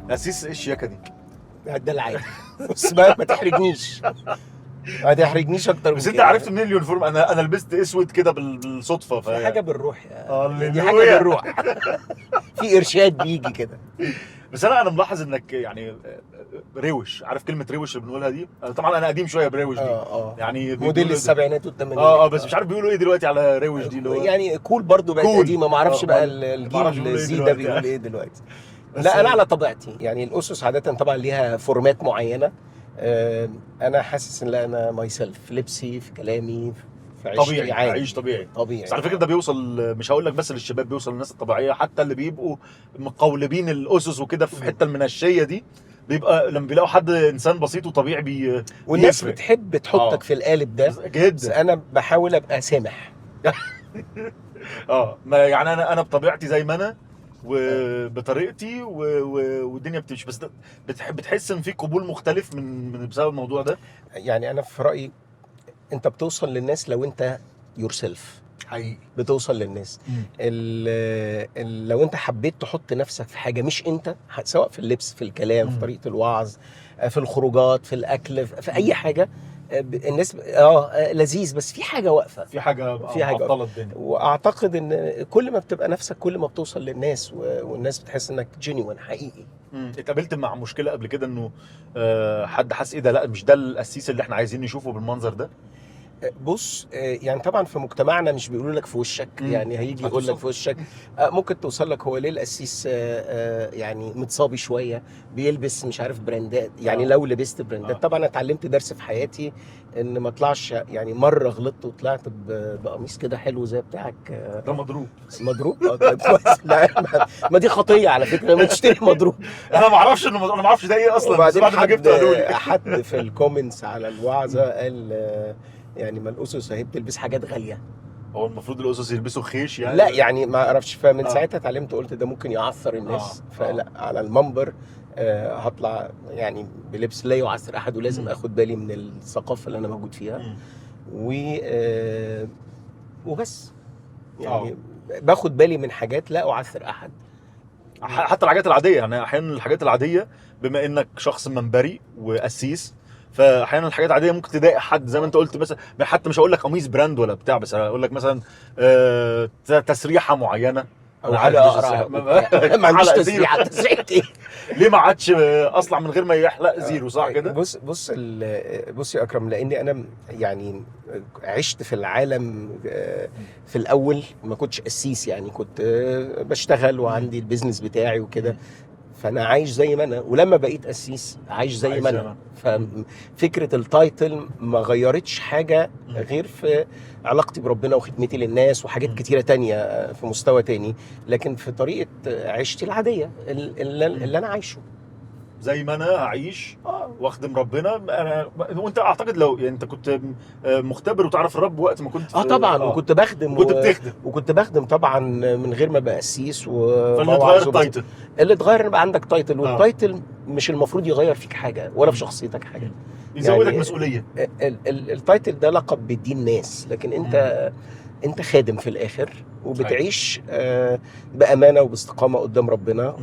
اسيس ايه الشياكه دي؟ ده العادي. بس ما تحرجنيش، ما تحرجنيش اكتر من بس انت كده. عرفت منين اليونيفورم؟ انا لبست اسود كده بالصدفه. في حاجه بالروح دي هللويا. حاجه بالروح. في ارشاد بيجي كده. بس انا ملاحظ انك يعني روش. عارف كلمه روش اللي بنقولها دي؟ طبعا انا قديم شويه بروش دي. يعني موديل بيقولوا السبعينات والثمانينات. بس مش عارف بيقولوا ايه دلوقتي على روش دي اللي هو يعني كول برضو بقت كول. قديمه، ما اعرفش بقى ما اعرفش الجيل بيقولوا ايه الزي ده دلوقتي. بيقول ايه دلوقتي. بس لا انا على طبيعتي، يعني الاسس عاده طبعا ليها فورمات معينه. انا حاسس ان لا، انا ماي سيلف، لبسي في كلامي في عيشتي طبيعي، عادي. عيش طبيعي. طبيعي. بس على فكره ده بيوصل، مش هقول لك بس للشباب، بيوصل للناس الطبيعيه حتى اللي بيبقوا مقولبين الاسس وكده في حته المنشيه دي. بيبقى لما بيلاقوا حد انسان بسيط وطبيعي والناس بيفرق. بتحب تحطك في القالب ده. بس جدا. انا بحاول ابقى سامح. ما يعني انا بطبيعتي زي ما انا وبطريقتي والدنيا بتمشي. بس بتحس ان في قبول مختلف من بسبب الموضوع ده. يعني انا في رايي انت بتوصل للناس لو انت يور سيلف. حقيقي. بتوصل للناس. لو انت حبيت تحط نفسك في حاجه مش انت، سواء في اللبس، في الكلام، في طريقه الوعظ، في الخروجات، في الاكل، في اي حاجه، الناس لذيذ، بس في حاجه واقفه، في حاجه معطله الدنيا. واعتقد ان كل ما بتبقى نفسك كل ما بتوصل للناس، والناس بتحس انك جينيوين حقيقي. اتقابلت مع مشكله قبل كده انه حد حس ايه ده، لا مش ده القسيس اللي احنا عايزين نشوفه بالمنظر ده؟ بص، يعني طبعا في مجتمعنا مش بيقولوا لك في وشك، يعني هيجي يقول لك في وشك. ممكن توصل لك هو ليه القسيس يعني متصابي شويه، بيلبس مش عارف براندات، يعني لو لبست براندات. طبعا انا اتعلمت درس في حياتي ان ما اطلعش، يعني مره غلطت وطلعت بقميص كده حلو زي بتاعك. ده مضروب. مضروب. طيب كويس. لا ما دي خطيه على فكره، ما تشتري مضروب. انا ما اعرفش انه انا ما اعرفش ده ايه اصلا. وبعدين بعد ما جبته قالوا لي حد في الكومنتس على الوعظه قال يعني ما الاسس اهي بتلبس حاجات غاليه. هو المفروض الاسس يلبسوا خيش يعني؟ لا يعني ما اعرفش، فمن ساعتها اتعلمت، قلت ده ممكن يعثر الناس. فلا، على المنبر هطلع يعني بلبس لا يعثر احد، ولازم اخد بالي من الثقافه اللي انا موجود فيها. وبس يعني باخد بالي من حاجات لا اعثر احد. حتى الحاجات العاديه، يعني احيانا الحاجات العاديه بما انك شخص منبري وقسيس، فاحيانا الحاجات العاديه ممكن تضايق حد زي ما انت قلت. مثلا حتى مش هقول لك قميص براند ولا بتاع، بس هقول لك مثلا تسريحه معينه او على اقرا ما عنديش تسريحه. تسريحه ايه؟ ليه ما عادش اصلع من غير ما يحلق زيرو؟ صح كده؟ بص يا اكرم، لاني انا يعني عشت في العالم. في الاول ما كنتش قسيس، يعني كنت بشتغل وعندي البيزنس بتاعي وكده، فانا عايش زي ما انا. ولما بقيت قسيس عايش زي ما انا. ففكره التايتل ما غيرتش حاجه غير في علاقتي بربنا وخدمتي للناس وحاجات كتيره تانية في مستوى تاني، لكن في طريقه عيشتي العاديه اللي انا عايشه زي ما انا هعيش واخدم ربنا. وانت اعتقد لو يعني انت كنت مختبر وتعرف الرب وقت ما كنت طبعا وكنت بخدم بتخدم وكنت بخدم طبعا من غير ما ابقى قسيس. فاللي اتغير التايتل، اللي اتغير ان بقى عندك تايتل، والتايتل مش المفروض يغير فيك حاجه ولا في شخصيتك حاجه، يزودك يعني مسؤوليه. التايتل ده لقب بيديه الناس، لكن انت خادم في الاخر، وبتعيش بامانه وباستقامه قدام ربنا.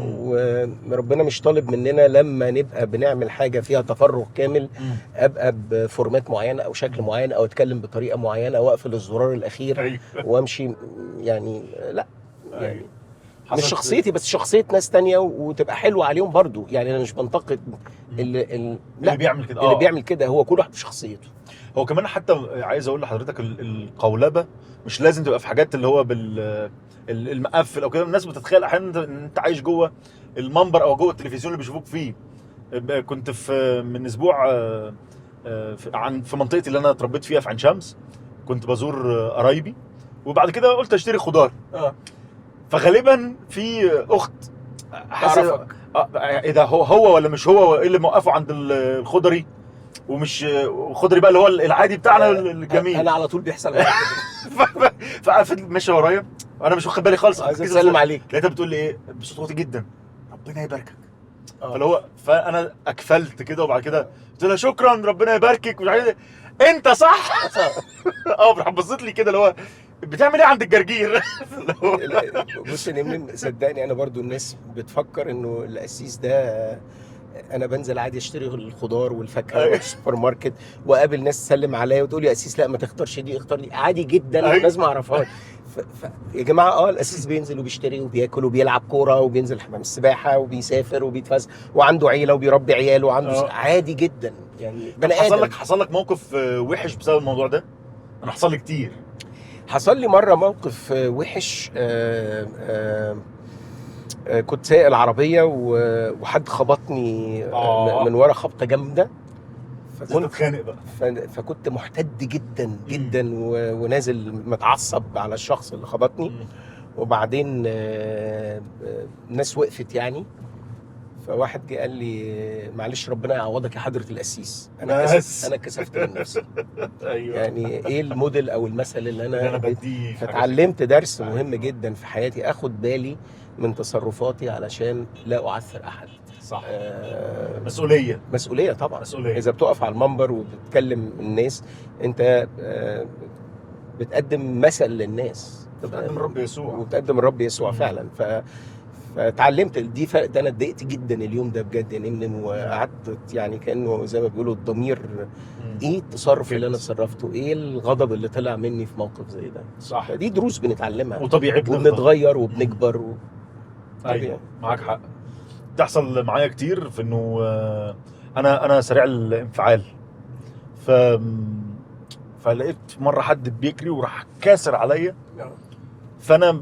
وربنا مش طالب مننا لما نبقى بنعمل حاجه فيها تفرغ كامل ابقى بفورمات معينه او شكل معين او اتكلم بطريقه معينه او اقفل الزرار الاخير وامشي. يعني لا، يعني مش شخصيتي بس شخصيه ناس تانية، وتبقى حلوه عليهم برضو. يعني انا مش بنتقد اللي بيعمل كده. اللي بيعمل كده هو كل واحد بشخصيته. هو كمان حتى عايز اقول لحضرتك القولبه مش لازم تبقى في حاجات اللي هو المقفل او كده. الناس بتتخيل احيانا انت عايش جوه المنبر او جوه التلفزيون اللي بيشوفوك فيه. كنت من اسبوع في منطقتي اللي انا اتربيت فيها في عين شمس، كنت بزور قرايبي، وبعد كده قلت اشتري خضار. فغالبا في اخت عرفك ايه ده، هو ولا مش هو؟ ايه اللي موقفه عند الخضري ومش خضري بقى اللي هو العادي بتاعنا الجميل؟ انا على طول بيحصل معايا كده. فقفل ماشي ورايا وانا مش واخد بالي خالص. عايز اسلم عليك، لقيتها بتقول لي ايه بصوت واطي جدا، ربنا يباركك. فانا اكفلت كده، وبعد كده قلت لها شكرا ربنا يباركك، مش عارف انت صح. راح بصيت لي كده اللي هو بتعمل ايه عند الجرجير؟ بص يا نمنم، صدقني انا برضو الناس بتفكر انه القسيس ده انا بنزل عادي اشتري الخضار والفاكهه أيوة. والسوبر ماركت، واقابل ناس تسلم عليا وتقول لي يا قسيس لا ما تختارش دي، اختار دي، عادي جدا. أيوة. ناس ما اعرفهاش. يا جماعه القسيس بينزل وبيشتري وبياكل وبيلعب كوره وبينزل حمام السباحه وبيسافر وبيتفسح وعنده عيله وبيربي عياله وعنده عادي جدا يعني بني ادم. حصل لك موقف وحش بسبب الموضوع ده؟ انا حصل لي كتير. حصل لي مره موقف وحش. كنت سايق العربيه وحد خبطني من ورا خبطه جامده، فكنت اتخانق بقى. فكنت محتد جدا جدا ونازل متعصب على الشخص اللي خبطني. وبعدين الناس وقفت يعني، فواحد جه قال لي معلش ربنا يعوضك يا حضرة القسيس. انا كسفت من نفسي. ايوه يعني ايه الموديل او المثل اللي انا بديه؟ فتعلمت درس مهم جدا في حياتي، اخد بالي من تصرفاتي علشان لا اعثر احد. صح. مسؤوليه طبعا. مسؤوليه. اذا بتقف على المنبر وبتتكلم الناس انت بتقدم مثل للناس، بتقدم الرب يسوع وبتقدم الرب يسوع فعلا. فتعلمت دي فرق. ده انا اتضايقت جدا اليوم ده بجد يعني، وقعدت يعني كانه زي ما بيقولوا الضمير ايه التصرف اللي انا تصرفته، ايه الغضب اللي طلع مني في موقف زي ده. صح. دي دروس بنتعلمها وطبيعي وبنتغير وبنكبر ايوه معاك حق. تحصل معايا كتير في انه انا سريع الانفعال، فلقيت مره حد بيجري وراح كاسر عليا، فانا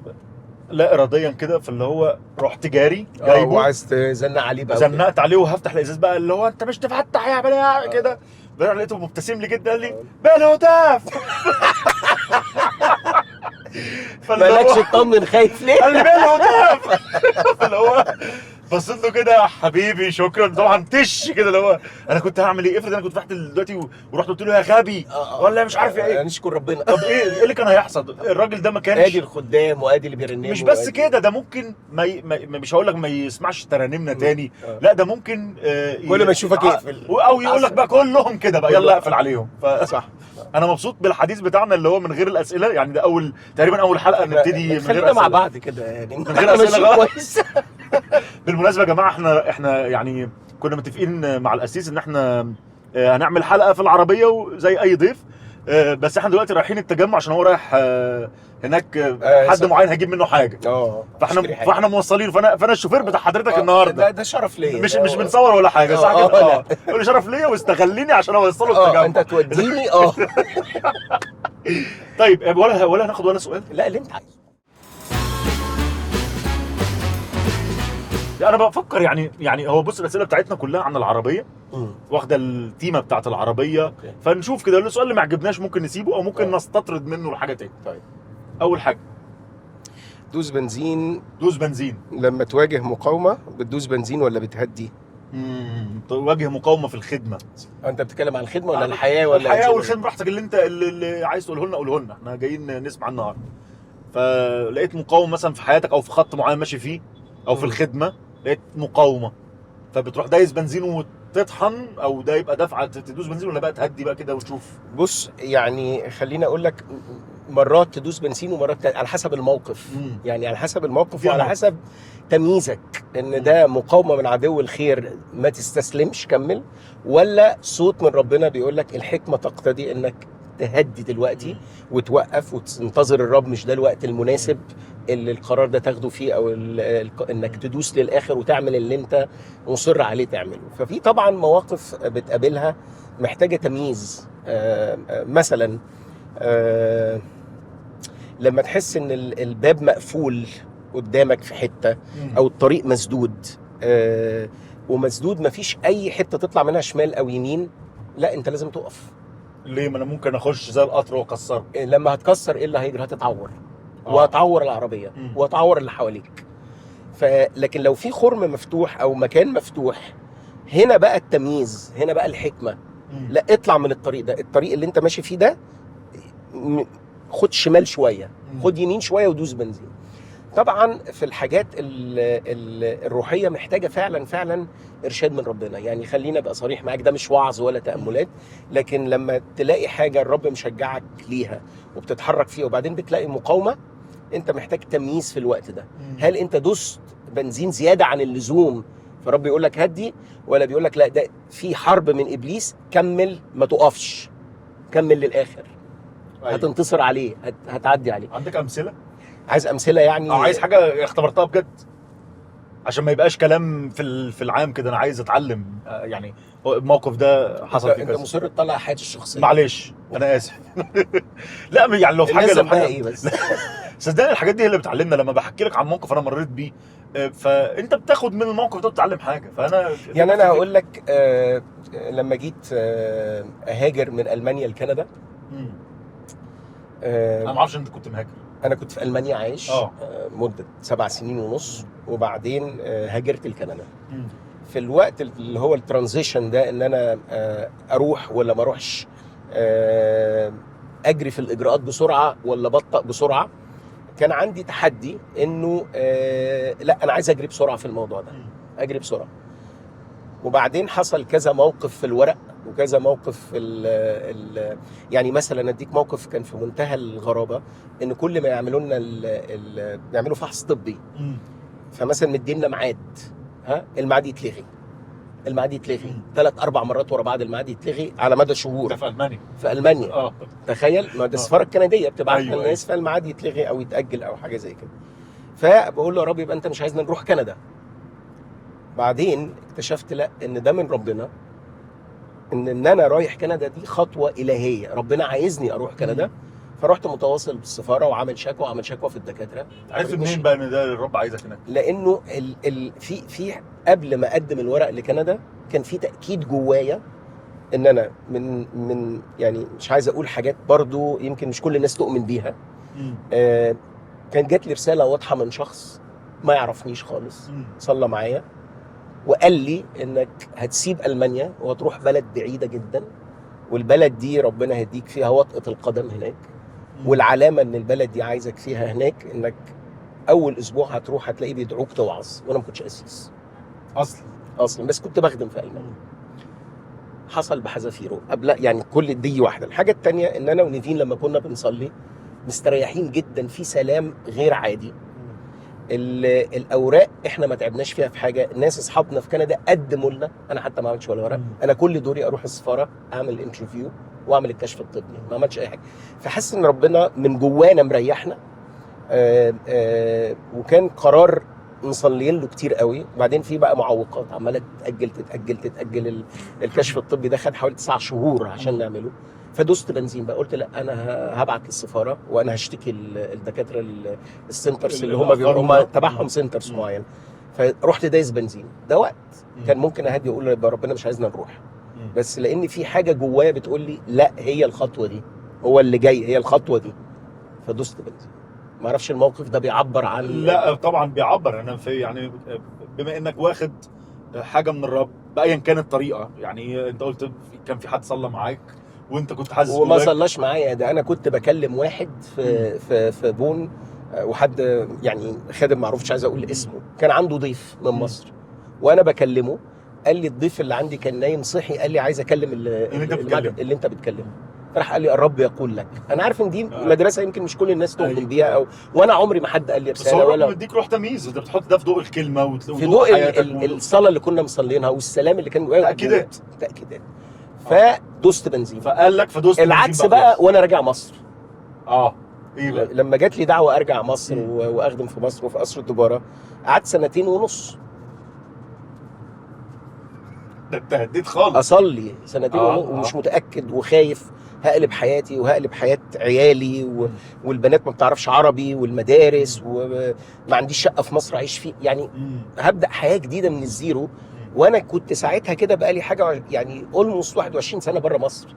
لا اراديا كده فاللي هو رحت جاري جايبه وعايز تزنق عليه بقى، زنقت عليه وهفتح الازاز بقى اللي هو انت مش تفتح يا بني كده. لقيته مبتسم لي جدا قال لي بالهتاف. مالكش تطمن خايف ليه؟ قال لي بالهتاف. فاللي هو بصيت له كده حبيبي شكرا طبعا تش كده اللي هو انا كنت هعمل ايه؟ افرض انا كنت فتحت دلوقتي ورحت قلت له يا غبي ولا مش عارف ايه. نشكر ربنا. طب ايه اللي كان هيحصل؟ الراجل ده ما كانش ادي الخدام وادي اللي بيرنموا، مش بس كده، ده ممكن مش هقول لك ما يسمعش ترانيمنا تاني، لا ده ممكن كل ما يشوفك يقفل او يقول لك بقى كلهم كده بقى يلا اقفل عليهم. صح. انا مبسوط بالحديث بتاعنا اللي هو من غير الاسئله يعني، ده تقريبا اول حلقه نبتدي من غير اسئله مع بعض كده يعني من غير اسئله كويس. بالمناسبه يا جماعه احنا يعني كنا متفقين مع القسيس ان احنا هنعمل حلقه في العربيه وزي اي ضيف، بس احنا دلوقتي رايحين التجمع عشان هو رايح هناك حد معين هيجيب منه حاجه، فاحنا موصلين، فانا الشوفير بتاع حضرتك النهارده. ده شرف ليا، مش بنصور ولا حاجه صح كده؟ قول لي شرف ليا واستغلني عشان اوصله التجمع. انت توديني طيب ولا هناخد ولا سؤال؟ لا اللي انت عايزه. انا بفكر يعني هو بص الاسئله بتاعتنا كلها عن العربيه، واخده التيمه بتاعت العربيه، فنشوف كده السؤال اللي ما عجبناش ممكن نسيبه او ممكن نستطرد منه لحاجه تاني. طيب اول حاجه دوس بنزين لما تواجه مقاومه، بتدوس بنزين ولا بتهدي؟ تواجه مقاومه في الخدمه. انت بتتكلم عن الخدمه ولا الحياه ولا الحياه والخدمه؟ براحتك اللي عايز تقوله لنا احنا جايين نسمع النهارده. فلقيت مقاومه مثلا في حياتك او في خط معين ماشي فيه او في الخدمه لقيت مقاومه، فبتروح دايس بنزين وتطحن، او ده يبقى دفعه تدوس بنزين ولا بقى تهدي بقى كده وتشوف؟ بص يعني خليني اقول لك مرات تدوس بنزين ومرات على حسب الموقف. يعني على حسب الموقف وعلى حسب تمييزك ان ده مقاومه من عدو الخير ما تستسلمش كمل، ولا صوت من ربنا بيقول لك الحكمه تقتضي انك تهدي دلوقتي وتوقف وتنتظر الرب، مش ده الوقت المناسب اللي القرار ده تاخده فيه، او انك تدوس للاخر وتعمل اللي انت مصر عليه تعمله. ففي طبعا مواقف بتقابلها محتاجه تمييز. مثلا لما تحس ان الباب مقفول قدامك في حته او الطريق مسدود ومسدود مفيش اي حته تطلع منها شمال او يمين، لا انت لازم تقف. ليه؟ ما انا ممكن اخش زي القطر واكسره. لما هتكسر ايه اللي هيجري؟ هتتعور وهتعور العربيه وهتعور اللي حواليك. لكن لو في خرم مفتوح او مكان مفتوح، هنا بقى التمييز، هنا بقى الحكمه. لا اطلع من الطريق ده، الطريق اللي انت ماشي فيه ده خد شمال شويه، خد يمين شويه ودوس بنزين. طبعا في الحاجات الروحيه محتاجه فعلا ارشاد من ربنا. يعني خلينا ابقى صريح معاك، ده مش وعظ ولا تاملات، لكن لما تلاقي حاجه الرب مشجعك ليها وبتتحرك فيها وبعدين بتلاقي مقاومه، انت محتاج تمييز في الوقت ده. هل انت دوست بنزين زياده عن اللزوم فرب يقول لك هدي، ولا بيقول لك لا ده في حرب من ابليس، كمل ما تقفش، كمل للاخر. أيوة. هتنتصر عليه، هتعدي عليه. عندك امثله؟ عايز امثله يعني؟ عايز حاجه اختبرتها بجد عشان ما يبقاش كلام في العام كده، انا عايز اتعلم. يعني هو الموقف ده حصل في انت كذا. مصر تطلع حياتي الشخصيه؟ معلش انا اسف. لا يعني لو في حاجه، لازم بقى ايه بس. صدقني الحاجات دي هي اللي بتعلمنا. لما بحكي لك عن موقف انا مريت بيه، فانت بتاخد من الموقف ده وتتعلم حاجه. فانا يعني انا هقول لك لما جيت اهاجر من المانيا لكندا، انا ما اعرفش انت كنت مهاجر. انا كنت في المانيا عايش مده 7 سنين ونص، وبعدين هاجرت لكندا. في الوقت اللي هو الترانزيشن ده، ان انا اروح ولا ما اروحش، اجري في الاجراءات بسرعه ولا بطأ بسرعه، كان عندي تحدي انه لا انا عايز اجري بسرعه في الموضوع ده، اجري بسرعه. وبعدين حصل كذا موقف في الورق وكذا موقف في يعني مثلا اديك موقف كان في منتهى الغرابه، ان كل ما يعملوا لنا بيعملوا فحص طبي، فمثلا مدينا ميعاد، الميعاد يتلغي، الميعاد يتلغي 3-4 مرات ورا بعض، الميعاد يتلغي على مدى شهور. ده في المانيا؟ في المانيا. تخيل، ما ده السفاره الكنديه بتبعت لنا الناس، فالميعاد يتلغي او يتاجل او حاجه زي كده. فبقول له يا رب يبقى انت مش عايزنا نروح كندا. بعدين اكتشفت لا، ان ده من ربنا، ان انا رايح كندا دي خطوه الهيه، ربنا عايزني اروح كندا. فرحت متواصل بالسفاره وعامل شكوى، وعامل شكوى في الدكاتره. عرفت منين بقى ان ده الرب عايزك هناك؟ لانه في قبل ما اقدم الورق لكندا كان في تاكيد جوايا ان انا من يعني مش عايز اقول حاجات برضو يمكن مش كل الناس تؤمن بيها. كان جات لي رساله واضحه من شخص ما يعرفنيش خالص، صلى معايا وقال لي انك هتسيب المانيا وهتروح بلد بعيده جدا، والبلد دي ربنا هيديك فيها وطأة القدم هناك، والعلامه ان البلد دي عايزك فيها هناك انك اول اسبوع هتروح هتلاقيه بيدعوك توعظ. وانا ما كنتش قسيس اصلا، بس كنت بخدم في المانيا. حصل بحذافيره قبل، يعني كل دي واحده. الحاجه الثانيه ان انا ونيفين لما كنا بنصلي مستريحين جدا، في سلام غير عادي. الاوراق احنا ما تعبناش فيها في حاجه. الناس اصحابنا في كندا قدموا لنا، انا حتى ما عملتش ولا ورق. انا كل دوري اروح السفاره اعمل انترفيو واعمل الكشف الطبي، ما عملتش اي حاجه. فحس ان ربنا من جوانا مريحنا. وكان قرار مصليين له كتير قوي. بعدين في بقى معوقات عماله تتاجل الكشف الطبي ده خد حوالي 9 شهور عشان نعمله. فدوست بنزين بقى، قلت لا انا هبعت للسفاره وانا هشتكي الدكاتره السنترز اللي هم تبعهم سنترز معين. فرحت دايس بنزين. ده وقت كان ممكن اهدي اقول يبقى ربنا مش عايزنا نروح، بس لان في حاجه جوايا بتقول لي لا، هي الخطوه دي، هو اللي جاي، هي الخطوه دي. فدوست بنزين. ما اعرفش الموقف ده بيعبر عن. لا طبعا بيعبر. انا في يعني بما انك واخد حاجه من الرب بايا كانت الطريقه، يعني انت قلت كان في حد صلى معاك وانت كنت حاسس وما صلاش معايا. ده انا كنت بكلم واحد في بون، وحد يعني خادم معروف مش عايز اقول اسمه، كان عنده ضيف من مصر وانا بكلمه. قال لي الضيف اللي عندي كان نايم صحي، قال لي عايز اكلم اللي انت بتكلمه. راح قال لي الرب يقول لك. انا عارف ان دي مدرسه يمكن مش كل الناس تؤمن بيها، او وانا عمري ما حد قال لي رساله ولا مديك روح تمييز. انت بتحط ده في ضوء الكلمه في ضوء الصلاه اللي كنا مصلينها والسلام اللي كان جوايا. تاكيدات. فدوست بنزين. فقال لك فدوست العكس بقى وانا راجع مصر. ايه بقى؟ لما جات لي دعوه ارجع مصر واخدم في مصر وفي قصر الدباره، قعدت 2.5 سنين. ده انت هديت خالص. اصلي 2.5 سنين ومش متاكد وخايف هقلب حياتي وهقلب حياه عيالي والبنات ما بتعرفش عربي والمدارس، وما عنديش شقه في مصر اعيش فيه. يعني هبدا حياه جديده من الزيرو. وانا كنت ساعتها كده بقالي حاجه يعني اولموست 21 سنه بره مصر.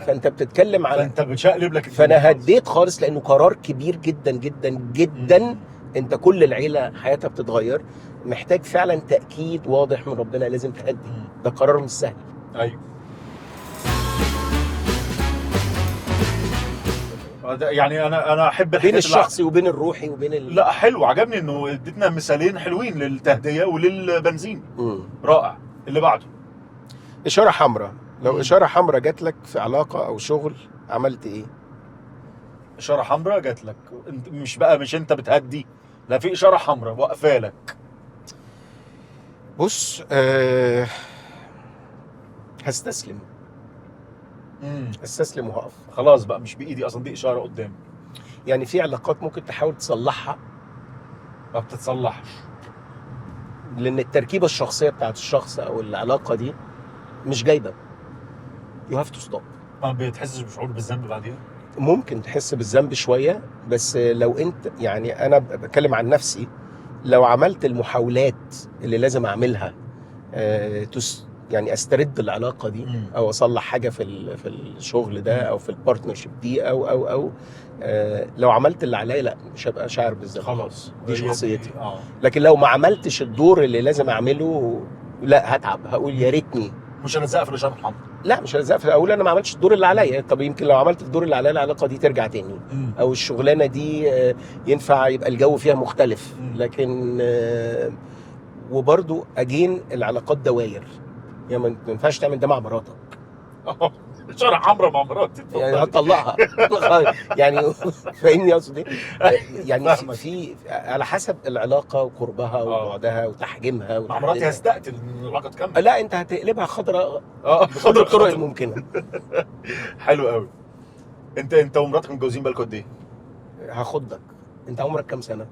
فانت بتتكلم على، فانت بتشقلب لك. فانا هديت خالص لانه قرار كبير جدا جدا جدا. انت كل العيله حياتها بتتغير، محتاج فعلا تاكيد واضح من ربنا، لازم تهدي. ده قرار مش سهل. ايوه. يعني انا احب بين الحاجات الشخصي وبين الروحي وبين لا حلو، عجبني انه اديتنا مثالين حلوين للتهدئه وللبنزين. مم. رائع. اللي بعده. اشاره حمراء. لو مم. اشاره حمراء جات لك في علاقه او شغل عملت ايه؟ اشاره حمراء جات لك، انت مش انت بتهدي، لا في اشاره حمراء واقفه لك. بص هستسلم. استسلم وهقف. خلاص بقى مش بايدي اصلا، دي اشاره قدام. يعني في علاقات ممكن تحاول تصلحها ما بتتصلحش. لان التركيبه الشخصيه بتاعت الشخص او العلاقه دي مش جايبه. You have to stop. ما بتحسش بشعور بالذنب بعديها؟ ممكن تحس بالذنب شويه، بس لو انت يعني انا بتكلم عن نفسي، لو عملت المحاولات اللي لازم اعملها يعني استرد العلاقه دي او اصلح حاجه في الشغل ده او في البارتنرشيب دي او لو عملت اللي عليا لا مش هبقى شاعر بالذنب. خلاص دي شخصيتي. اه. لكن لو ما عملتش الدور اللي لازم اعمله لا هتعب، هقول يا ريتني. مش هنزق في الاشاره الحمراء. لا مش هلزق في اقول انا ما عملتش الدور اللي عليا. طب يمكن لو عملت الدور اللي عليا العلاقه دي ترجع تاني، او الشغلانه دي ينفع يبقى الجو فيها مختلف. لكن وبرضو اجين العلاقات دواير، يعني ما ينفعش تعمل ده مع مراتك. اشاره حمراء مع مراتي يعني هتطلقها. يعني فاهمني اقصد ايه؟ يعني في على حسب العلاقه وقربها وبعدها وتحجيمها مع مراتي هستقتل ان العلاقه تكمل. لا انت هتقلبها خضراء بكل الطرق الممكنه. حلو قوي. انت ومراتك متجوزين بالكم قد ايه؟ هاخدك. انت عمرك كام سنه؟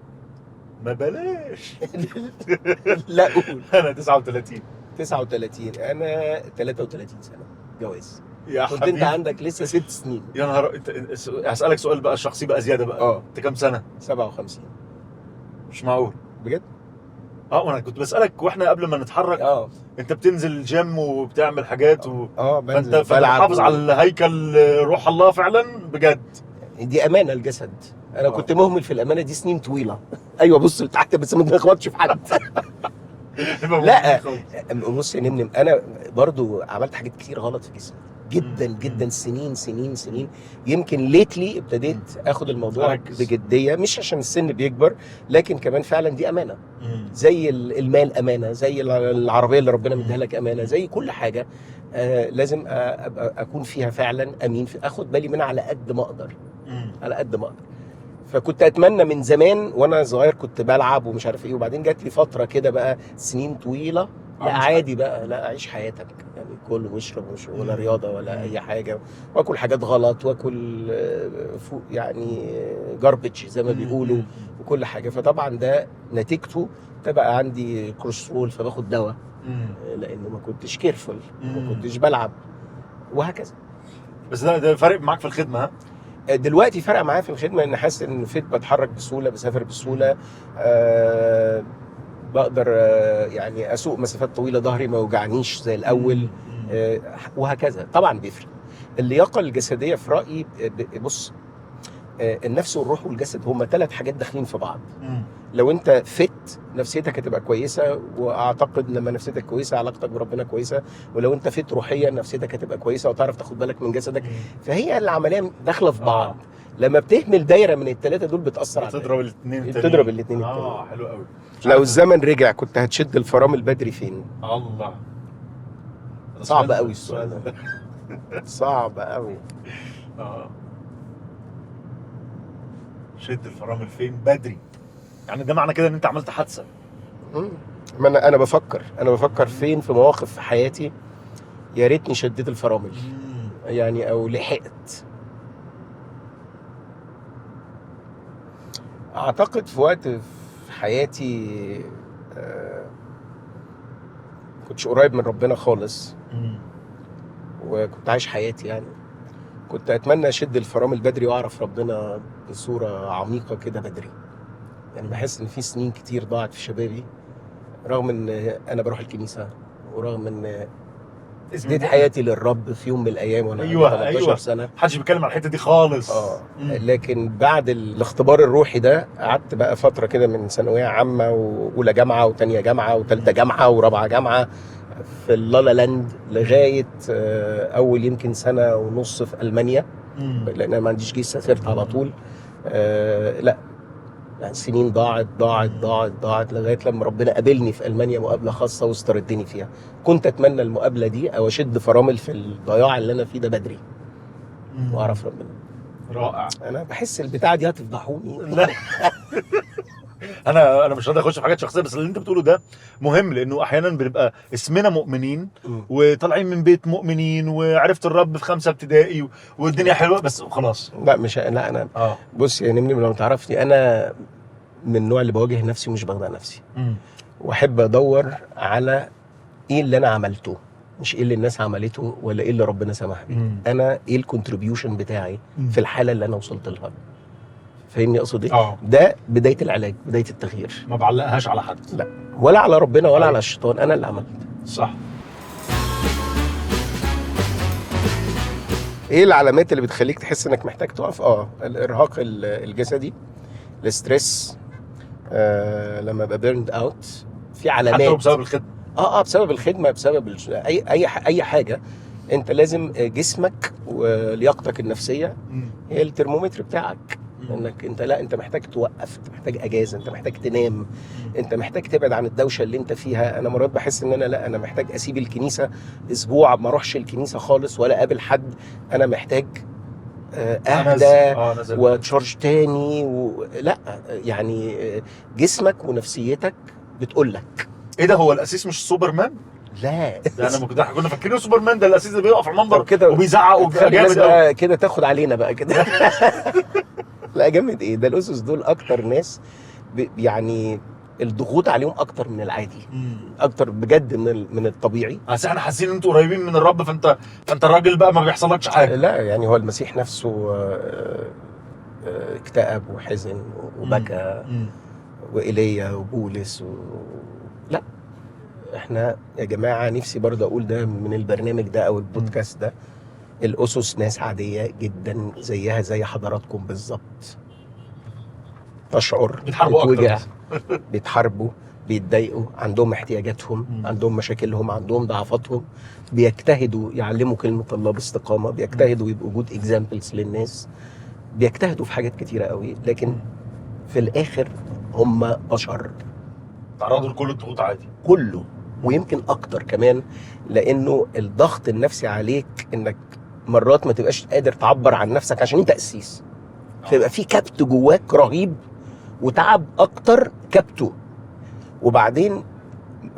ما بلاش. لا قول. انا 39. 39. انا 33 سنه جواز. يا كنت حبيبي انت عندك لسه 6 سنين. يا نهار هسألك سؤال بقى شخصي بقى زيادة بقى. انت كام سنة؟ 57. مش معقول بجد؟ وانا كنت بسألك واحنا قبل ما نتحرك. انت بتنزل الجيم وبتعمل حاجات بنزل فانت حافظ على الهيكل روح الله فعلا بجد. دي امانة الجسد. انا كنت مهمل في الامانة دي سنين طويلة. ايوه بص لتحت بس ما تخبطش في حد. لا بص يا نمنم، انا برضو عملت حاجات كتير غلط في جسمي جدا جدا، سنين. يمكن ليتلي ابتديت اخد الموضوع بجديه، مش عشان السن بيكبر لكن كمان فعلا دي امانه. زي المال امانه، زي العربيه اللي ربنا مديها لك امانه، زي كل حاجه لازم ابقى اكون فيها فعلا امين، اخد بالي منها على قد ما اقدر. على قد ما اقدر. فكنت اتمنى من زمان وانا صغير كنت بلعب ومش عارف ايه، وبعدين جات لي فتره كده بقى سنين طويله لا عادي بقى، لا اعيش حياتك يعني، كل واشرب ولا رياضه ولا اي حاجه، واكل حاجات غلط واكل فوق يعني جاربج زي ما بيقولوا وكل حاجه. فطبعا ده نتيجته تبقى عندي كوليسترول فباخد دواء لانه ما كنتش كيرفول، ما كنتش بلعب وهكذا. بس ده فارق معاك في الخدمه؟ ها دلوقتي فرق معايا في الخدمه ان حاسس ان فيت، بتحرك بسهوله، بسافر بسهوله، بقدر يعني اسوق مسافات طويله، ظهري ما يوجعنيش زي الاول وهكذا. طبعا بيفرق. اللياقه الجسديه في رايي بص النفس والروح والجسد هم 3 حاجات داخلين في بعض. لو انت فت نفسيتك هتبقى كويسه، واعتقد لما نفسيتك كويسه علاقتك بربنا كويسه، ولو انت فت روحيا نفسيتك هتبقى كويسه وتعرف تاخد بالك من جسدك. فهي العمليه داخله في بعض. لما بتهمل دايره من ال3 دول بتاثر على بتضرب الاثنين بتضرب الاثنين حلو قوي. لو الزمن رجع كنت هتشد الفرامل بدري فين؟ الله صعب قوي السؤال ده. صعب قوي. شد الفرامل فين بدري؟ يعني ده معنى كده ان انت عملت حادثه. ما انا بفكر فين في مواقف في حياتي يا ريتني شديت الفرامل يعني او لحقت. اعتقد في وقت في حياتي كنتش قريب من ربنا خالص وكنت عايش حياتي يعني. كنت اتمنى اشد الفرامل بدري واعرف ربنا بصوره عميقه كده بدري. يعني بحس ان في سنين كتير ضاعت في شبابي رغم ان انا بروح الكنيسه، ورغم ان اديت حياتي للرب في يوم من الايام وانا 13 سنه. محدش بيتكلم عن الحته دي خالص. لكن بعد الاختبار الروحي ده قعدت بقى فتره كده من ثانويه عامه واولى جامعه وثانيه جامعه وثالثه جامعه ورابعه جامعه في اللالا لاند لغايه اول يمكن سنه ونص في المانيا. لان انا ما عنديش جيش، سافرت على طول. لا يعني سنين ضاعت لغايه لما ربنا قابلني في المانيا مقابله خاصه واستردني فيها. كنت اتمنى المقابله دي او اشد فرامل في الضياع اللي انا فيه ده بدري واعرف ربنا. رائع. انا بحس البتاعه دي هتفضحوني. لا انا مش راضي اخش في حاجات شخصيه، بس اللي انت بتقوله ده مهم، لانه احيانا بنبقى اسمنا مؤمنين وطالعين من بيت مؤمنين وعرفت الرب في 5 ابتدائي والدنيا حلوه بس خلاص. لا انا بص يا نمني، لو تعرفني انا من النوع اللي بواجه نفسي ومش بخدع نفسي. واحب ادور على ايه اللي انا عملته، مش ايه اللي الناس عملته ولا ايه اللي ربنا سمح بيه. انا ايه الكونتريبيوشن بتاعي في الحاله اللي انا وصلت لها. فاهمني اقصد ايه؟ ده بدايه العلاج، بدايه التغيير. ما بعلقهاش على حد، لا، ولا على ربنا ولا على الشيطان، انا اللي عملت. صح. ايه العلامات اللي بتخليك تحس انك محتاج تقف؟ الارهاق الجسدي، الاسترس، لما ابقى بيرند اوت، في علامات. حتى بسبب الخدمه. بسبب الخدمه، بسبب اي حاجه. انت لازم جسمك ولياقتك النفسيه هي الترمومتر بتاعك. انك انت محتاج توقف، انت محتاج اجازه، انت محتاج تنام، انت محتاج تبعد عن الدوشه اللي انت فيها. انا مرات بحس ان انا محتاج اسيب الكنيسه اسبوع، ما اروحش الكنيسه خالص ولا اقابل حد. انا محتاج اهدى وتشارج تاني لا يعني جسمك ونفسيتك بتقول لك. ايه ده؟ هو الاسيس مش سوبرمان؟ لا ده انا كنا فاكرين سوبرمان ده الاسيس اللي بيقف على المنبر كده وبيزعق وبيبقى جامد قوي كده، تاخد علينا بقى كده. لا جامد ايه ده؟ الاسس دول اكتر ناس يعني الضغوط عليهم اكتر من العادي، اكتر بجد من الطبيعي. بس احنا حاسين ان انتوا قريبين من الرب، فانت الراجل بقى ما بيحصلكش حاجه. لا يعني هو المسيح نفسه اكتئب وحزن وبكى، وإيليا وبولس لا احنا يا جماعه، نفسي برضه اقول ده من البرنامج ده او البودكاست ده، الاسس ناس عاديه جدا زيها زي حضراتكم بالظبط. تشعر، بتوجع، بيتحاربوا، بيتضايقوا، عندهم احتياجاتهم، عندهم مشاكلهم، عندهم ضعفاتهم، بيجتهدوا يعلموا كلمه الله باستقامه، بيجتهدوا يبقوا جود اكزامبلز للناس، بيجتهدوا في حاجات كتيره قوي، لكن في الاخر هم بشر تعرضوا لكل الضغوط عادي، كله ويمكن اكتر كمان، لانه الضغط النفسي عليك انك مرات ما تبقاش قادر تعبر عن نفسك عشان انت قسيس، فيبقى في كبت جواك رهيب وتعب اكتر كبته. وبعدين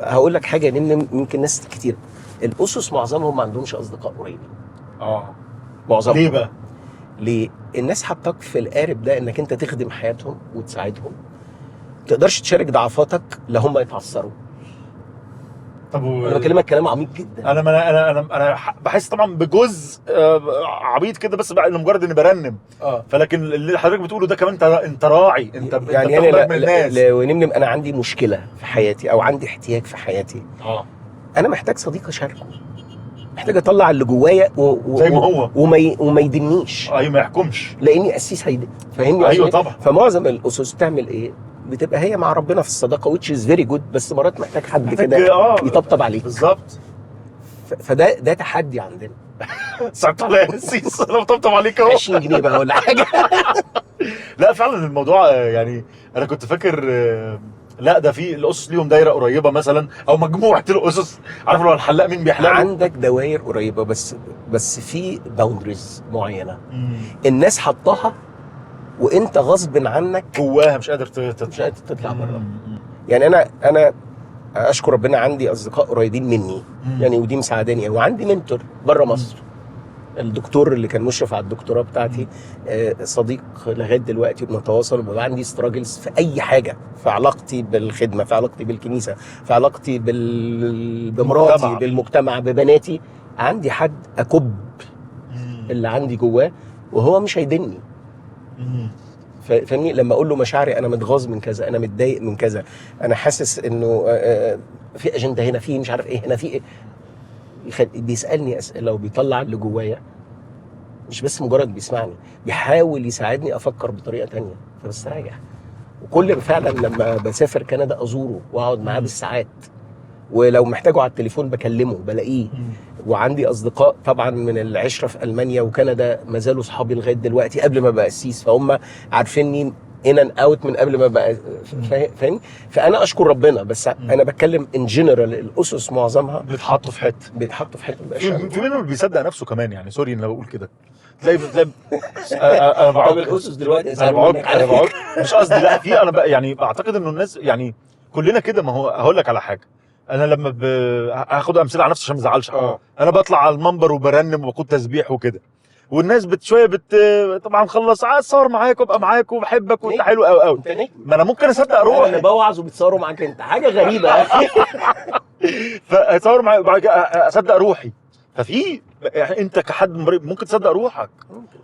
هقول لك حاجه، لان يمكن ناس كتير الاسس معظمهم ما عندهمش اصدقاء قريبين. معظمهم. ليه بقى؟ ليه؟ الناس حطاك في القارب ده انك انت تخدم حياتهم وتساعدهم، تقدرش تشارك ضعفاتك لا هم يتعثروا. طب انا بكلمك كلام عميق جدا. انا بحس طبعا بجزء عبيط كده، بس بقى مجرد اني برنم. فلكن اللي حضرتك بتقوله ده كمان انت راعي، انت يعني انا من الناس. ونمنم انا عندي مشكله في حياتي او عندي احتياج في حياتي، انا محتاج صديق اشاركه، محتاج اطلع اللي جوايا زي ما هو وما يدنيش. ما يحكمش، لاني قسيس فاهمني؟ ايوه طبعا. فمعظم الاسس تعمل ايه؟ بتبقى هي مع ربنا في الصداقه which is very good، بس مرات محتاج حد كده يطبطب عليك. بالظبط. فده تحدي عندنا. صعبت عليا يا قسيس، انا بطبطب عليك اهو 20 جنيه بقى ولا حاجه. لا فعلا الموضوع يعني انا كنت فاكر لا ده في الاسس ليهم دايره قريبه مثلا، او مجموعه الاسس، عارف لو الحلاق مين بيحلق؟ عندك دوائر قريبه بس في باوندريز معينه الناس حطها وانت غصب عنك جواها مش قادر تطلع بره. يعني انا اشكر ربنا عندي اصدقاء قريبين مني يعني، ودي مساعداني. وعندي منتور بره مصر، الدكتور اللي كان مشرف على الدكتوراه بتاعتي صديق لغايه دلوقتي، بنتواصل وبقى عندي ستراجلز في اي حاجه، في علاقتي بالخدمه، في علاقتي بالكنيسه، في علاقتي بمراتي، بالمجتمع، ببناتي. عندي حد اكب اللي عندي جواه وهو مش هيدني. فاهمني؟ لما اقول له مشاعري، انا متغاظ من كذا، انا متضايق من كذا، انا حاسس انه في اجنده هنا، في مش عارف ايه هنا، في ايه، بيسالني اسئله وبيطلع اللي جوايا، مش بس مجرد بيسمعني، بيحاول يساعدني افكر بطريقه تانية، فبستريح. وكل فعلا لما بسافر كندا ازوره واقعد معاه بالساعات، ولو محتاجه على التليفون بكلمه بلاقيه، وعندي اصدقاء طبعا من العشره في المانيا وكندا ما زالوا اصحابي لغايه دلوقتي قبل ما بقى قسيس، فهم عارفيني ان ان اوت من قبل ما بقى فاهم. فانا اشكر ربنا، بس انا بتكلم ان جنرال الاسس معظمها بيتحطوا في حته، بيتحطوا في حته في منهم اللي بيصدق نفسه كمان، يعني سوري ان انا بقول كده، تلاقي انا بعك الاسس دلوقتي انا بعك مش قصدي، لا في انا بقى يعني بعتقد انه الناس يعني كلنا كده. ما هو هقول لك على حاجه، انا لما هاخد امثله على نفسي عشان ما ازعلش، انا بطلع على المنبر وبرنم وبقود تسبيح وكده، والناس شويه طبعا خلص اتصور معاك وابقى معاك وبحبك وانت حلو قوي قوي، ما انا ممكن اصدق اروح انا بوعظ وبتصوروا معاك انت، حاجه غريبه يا اخي. فاتصور معاك وبعد كده اصدق روحي. ففي يعني انت كحد مريض ممكن تصدق روحك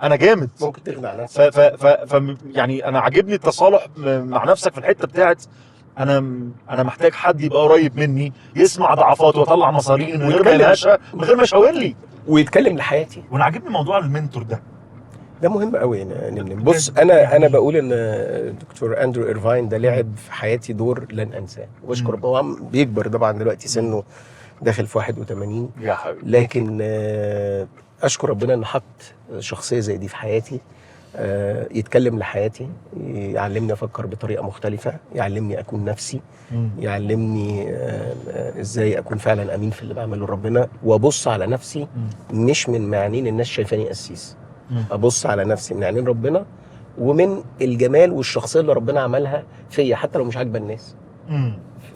انا جامد، ممكن تخدع نفسك. يعني انا عاجبني التصالح مع نفسك في الحته بتاعت انا محتاج حد يبقى قريب مني يسمع ضعفاتي واطلع مصاريني من غير ما ينهشها، من غير ما يشاور لي ويتكلم لحياتي. وانا عاجبني موضوع المنتور ده مهم قوي. بص انا بقول ان دكتور اندرو ايرفاين ده لعب في حياتي دور لن انساه، واشكر هو بيكبر طبعا دلوقتي سنه داخل في 81 يا حبيبي، لكن اشكر ربنا ان حط شخصيه زي دي في حياتي، يتكلم لحياتي، يعلمني افكر بطريقه مختلفه، يعلمني اكون نفسي، يعلمني ازاي اكون فعلا امين في اللي بعمله لربنا، وابص على نفسي مش من معانين الناس شايفاني قسيس، ابص على نفسي من عينين ربنا ومن الجمال والشخصيه اللي ربنا عملها فيا حتى لو مش عاجبه الناس.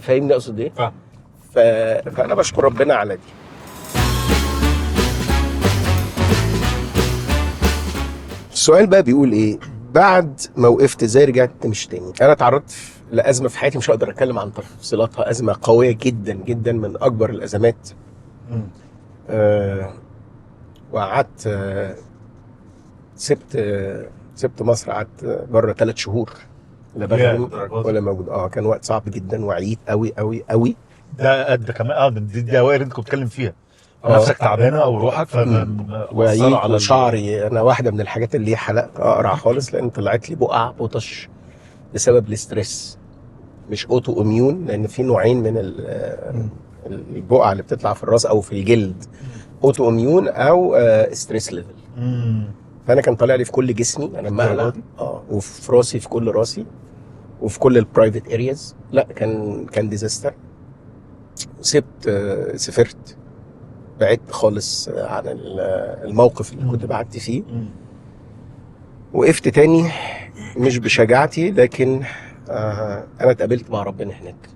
فاهمني اقصد ايه؟ فانا بشكر ربنا على دي. السؤال بقى بيقول ايه؟ بعد ما وقفت ازاي رجعت مش تاني؟ انا اتعرضت لازمه في حياتي مش هقدر اتكلم عن تفصيلاتها، ازمه قويه جدا جدا من اكبر الازمات. وقعدت سبت مصر، قعدت بره 3 شهور لا بخدم ولا موجود. كان وقت صعب جدا وعييت قوي قوي قوي. ده قد كمان دي دوائر انت كنت بتتكلم فيها، نفسك تعبانه او روحك وعييت وشعري، انا واحده من الحاجات اللي حلقت اقرع خالص لان طلعت لي بقش بسبب الاسترس، مش اوتو اميون، لان في نوعين من البقع اللي بتطلع في الراس او في الجلد، اوتو اميون او ستريس ليفل. فانا كان طالع لي في كل جسمي انا لما اقلع، وفي راسي، في كل راسي، وفي كل البرايفت ارياز. لا كان ديزاستر. سافرت، بعدت خالص عن الموقف اللي كنت بعدت فيه. وقفت تاني مش بشجاعتي، لكن انا اتقابلت مع ربنا هناك.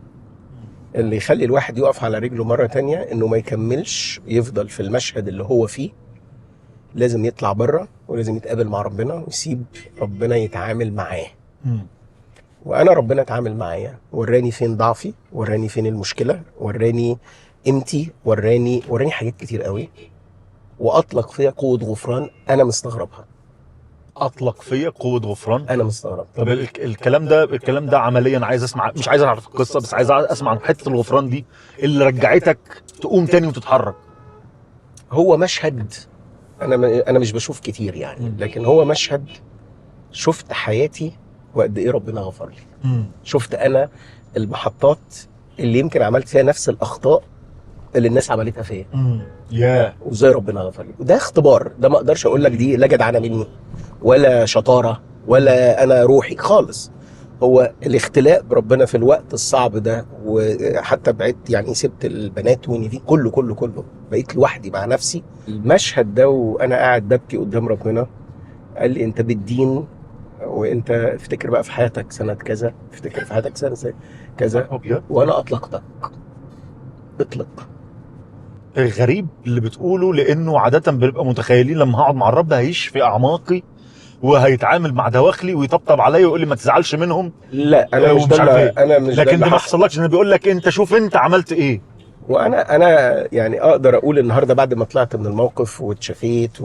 اللي يخلي الواحد يقف على رجله مرة تانية انه ما يكملش يفضل في المشهد اللي هو فيه، لازم يطلع بره ولازم يتقابل مع ربنا ويسيب ربنا يتعامل معاه. وانا ربنا اتعامل معايا، وراني فين ضعفي، وراني فين المشكلة، وراني قيمتي، وراني حاجات كتير قوي، واطلق فيا قوة غفران انا مستغربها. اطلق فيا قوة غفران انا مستغرب. طب الكلام ده عمليا عايز اسمع، مش عايز اعرف القصة، بس عايز اسمع عن حتة الغفران دي اللي رجعتك تقوم تاني وتتحرك. هو مشهد انا مش بشوف كتير يعني، لكن هو مشهد شفت حياتي وقد ايه ربنا غفر لي. شفت انا المحطات اللي يمكن عملت فيها نفس الاخطاء اللي الناس عملتها فيا، وازاي ربنا غفر لي. وده اختبار، ده ما اقدرش اقول لك دي لا جدعنه مني ولا شطاره ولا انا روحي خالص. هو الاختلاء بربنا في الوقت الصعب ده، وحتى بعدت يعني سبت البنات ونيفي كله بقيت لوحدي مع نفسي. المشهد ده وانا قاعد ببكي قدام ربنا، قال لي انت بالدين، وانت افتكر بقى في حياتك سنه كذا، افتكر في حياتك سنه كذا، وانا اطلق. الغريب اللي بتقوله، لانه عاده بنبقى متخيلين لما هقعد مع الرب هيشفي اعماقي وهيتعامل مع دواخلي ويطبطب عليا ويقول لي ما تزعلش منهم. لا انا مش انا مش لكن ده ما حصلكش، انه بيقول لك انت شوف انت عملت ايه. وانا يعني اقدر اقول النهارده بعد ما طلعت من الموقف واتشفيت